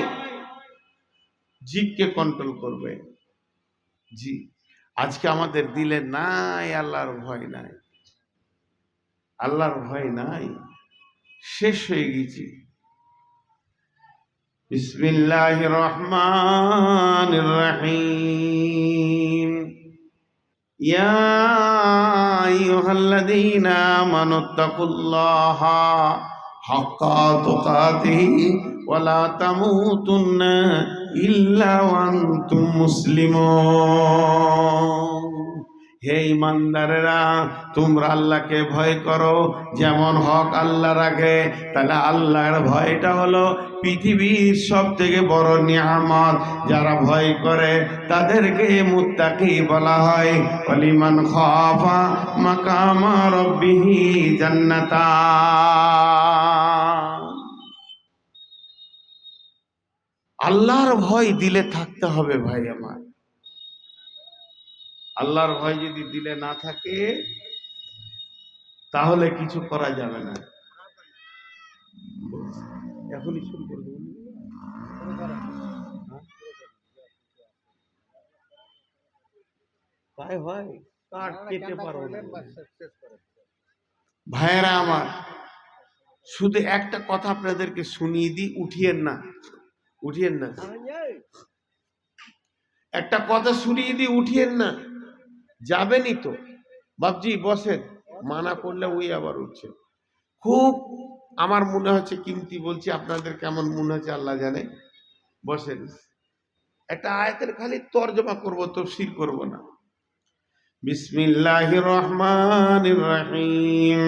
জীবকে কন্ট্রোল করবে। জি, আজকে আমাদের দিলে নাই আল্লাহর ভয়, নাই আল্লাহর ভয়, নাই, শেষ হয়ে গেছি। বিসমিল্লাহির রহমানির রহিম। ইয়া আইয়ুহাল্লাযীনা আমানুত্তাকুল্লাহা হাক্কা তুকাতিহি ওয়া লা তামুতুন্না ইল্লা ওয়া আনতুম মুসলিমুন। হে ইমানদারেরা, তোমরা আল্লাহকে ভয় করো যেমন হক আল্লাহ রাখে। তাহলে আল্লাহর ভয়টা হলো পৃথিবীর সব থেকে বড় নিয়ামত। যারা ভয় করে তাদেরকে মুত্তাকি বলা হয়। ওয়ালিমান খাফা মাকামা রাব্বিহি জান্নাতান। আল্লাহর ভয় দিলে থাকতে হবে ভাই আমার। আল্লাহর ভয় যদি দিলে না থাকে, তাহলে কিছু করা যাবে না। এখনই শুরু করে দেবো। তাই হয়, কাট কেটে পারবো না। ভাইয়েরা আমার, শুধু একটা কথা আপনাদেরকে শুনিয়ে দিই, উঠিয়েন না, উঠিয়েন না, একটা কথা শুনিয়ে দিই, উঠিয়েন না, যাবেনই তো। বাপজি বসেন, মানা করলে ওই আবার উঠছে। খুব আমার মনে হচ্ছে কিমতি বলছি, আপনাদের কেমন মনে হচ্ছে আল্লাহ জানে। বসেন, একটা আয়াতের খালি তর্জমা করব, তফসির করব না। বিসমিল্লাহির রহমানির রহিম।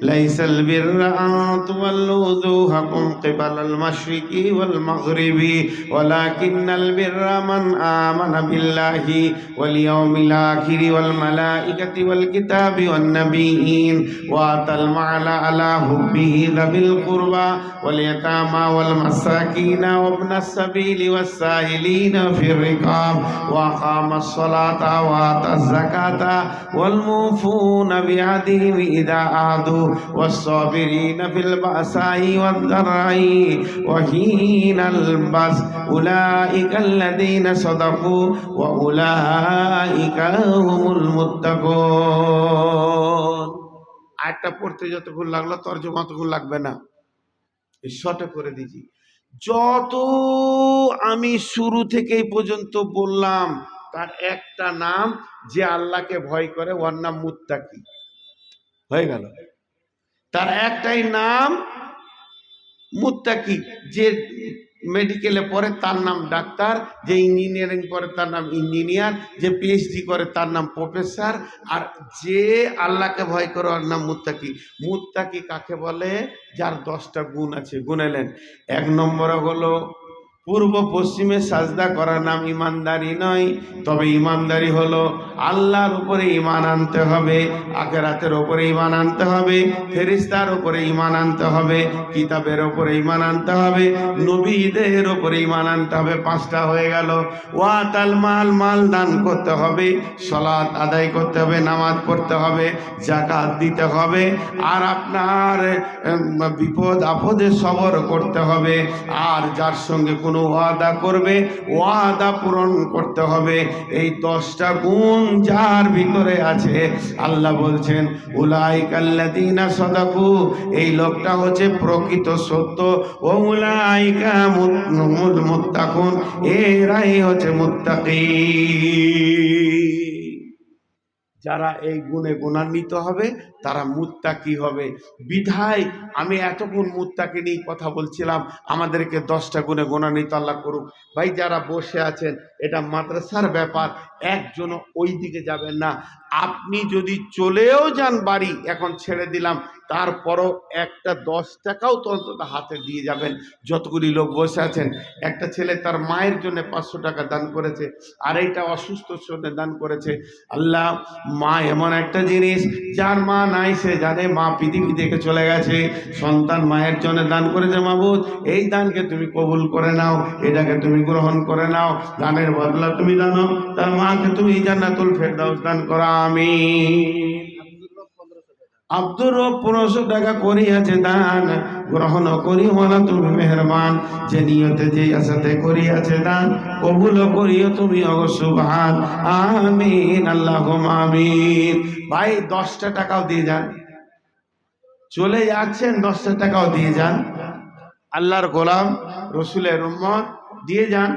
লাইসাল বিররা আন তুওয়াল্লু ওজুহাকুম কিবালাল মাশরিকি ওয়াল মাগরিবি ওয়ালাকিন্নাল বিররা মান আমানা বিল্লাহি ওয়াল ইয়াউমিল আখিরি ওয়াল মালাইকাতি ওয়াল কিতাবি ওয়ান নাবিয়্যিন ওয়া আতাল মালা আলা হুব্বিহি যাবিল কুরবা ওয়াল ইয়াতামা ওয়াল মাসাকিন ওয়া ইবনাস সাবিলি ওয়াস সাইলিনা ফির রিকাব ওয়া আকামাস সালাতা ওয়া আতাজ যাকাতা والموفون بعهدهم إذا عهدوا والصابرين في البأساء والضراء وحين البأس أولئك الذين صدقوا وأولئك هم المتقون। আয়াতটা পড়তে যতক্ষণ লাগলো তর্জমা ততক্ষণ লাগবে না, শর্ট করে দিয়েছি। যত আমি শুরু থেকেই পর্যন্ত বললাম তার একটা নাম, যে আল্লাহকে ভয় করে ওর নাম মুত্তাকি। হয়ে গেল, তার একটাই নাম মুত্তাকি। যে মেডিকেলে পড়ে তার নাম ডাক্তার, যে ইঞ্জিনিয়ারিং পড়ে তার নাম ইঞ্জিনিয়ার, যে পিএইচডি করে তার নাম প্রফেসর, আর যে আল্লাহকে ভয় করে ওর নাম মুত্তাকি। মুত্তাকি কাকে বলে? যার 10টা গুণ আছে, গুনেলেন। 1 নম্বরে হলো পূর্ব পশ্চিমে সাজদা করার নাম ইমানদারি নয়, তবে ইমানদারি হলো আল্লাহর উপরে ঈমান আনতে হবে, আখিরাতের উপরে ঈমান আনতে হবে, ফেরেশতার উপরে ঈমান আনতে হবে, কিতাবের উপরে ঈমান আনতে হবে, নবীদের উপরে ঈমান আনতে হবে। 5টা হয়ে গেল। ওয়াতাল মাল, মাল দান করতে হবে, সালাত আদায় করতে হবে, নামাজ পড়তে হবে, যাকাত দিতে হবে, আর আপনার বিপদ আপদে সবর করতে হবে, আর যার সঙ্গে কোনো ওয়াদা করবে ওয়াদা পূরণ করতে হবে। এই 10টা গুণ যার ভিতরে আছে, আল্লাহ বলছেন উলাইকাল্লাযীনা সাদাকু, এই লোকটা হচ্ছে প্রকৃত সত্য, ও উলাইকা হুমুল মুত্তাকুন, এরাই হচ্ছে মুত্তাকি। যারা এই গুণে গুণান্বিত হবে তারা মুত্তাকি হবে। বিধায় আমি এতক্ষণ মুত্তাকি নিয়ে কথা বলছিলাম, আমাদেরকে 10টা গুণে গুণান্বিত আল্লাহ করুক। ভাই যারা বসে আছেন, এটা মাদ্রাসার ব্যাপার, একজনও ওই দিকে যাবেন না। আপনি যদি চলেও যান বাড়ি, এখন ছেড়ে দিলাম, তারপরও একটা 10 টাকাও তো অন্তত হাতে দিয়ে যাবেন। যতগুলি লোক বসে আছেন, একটা ছেলে তার মায়ের জন্য 500 টাকা দান করেছে, আর এইটা অসুস্থ জন্য দান করেছে। আল্লাহ, মা এমন একটা জিনিস, যার মা নাই সে জানে মা পৃথিবী থেকে চলে গেছে, সন্তান মায়ের জন্য দান করেছে। মাবুদ, এই দানকে তুমি কবুল করে নাও, এটাকে তুমি গ্রহণ করে নাও, দানের বদলা তুমি জানো, তার মাকে তুমি জান্নাতুল ফেরদাউস দান করো, আমিন। আব্দুর রব 1500 টাকা করিয়াছে দান, গ্রহণ করিও না তুমি মেহেরবান, যে নিয়তে যে আশাতে করিয়াছে দান, কবুল করিও তুমি অগসুবহান, আমিন, আল্লাহুম্মা আমিন। ভাই 10টা টাকাও দিয়ে যান, চলে যাচ্ছেন 10টা টাকাও দিয়ে যান, আল্লাহর গোলাম রসুলের উম্মত, দিয়ে যান।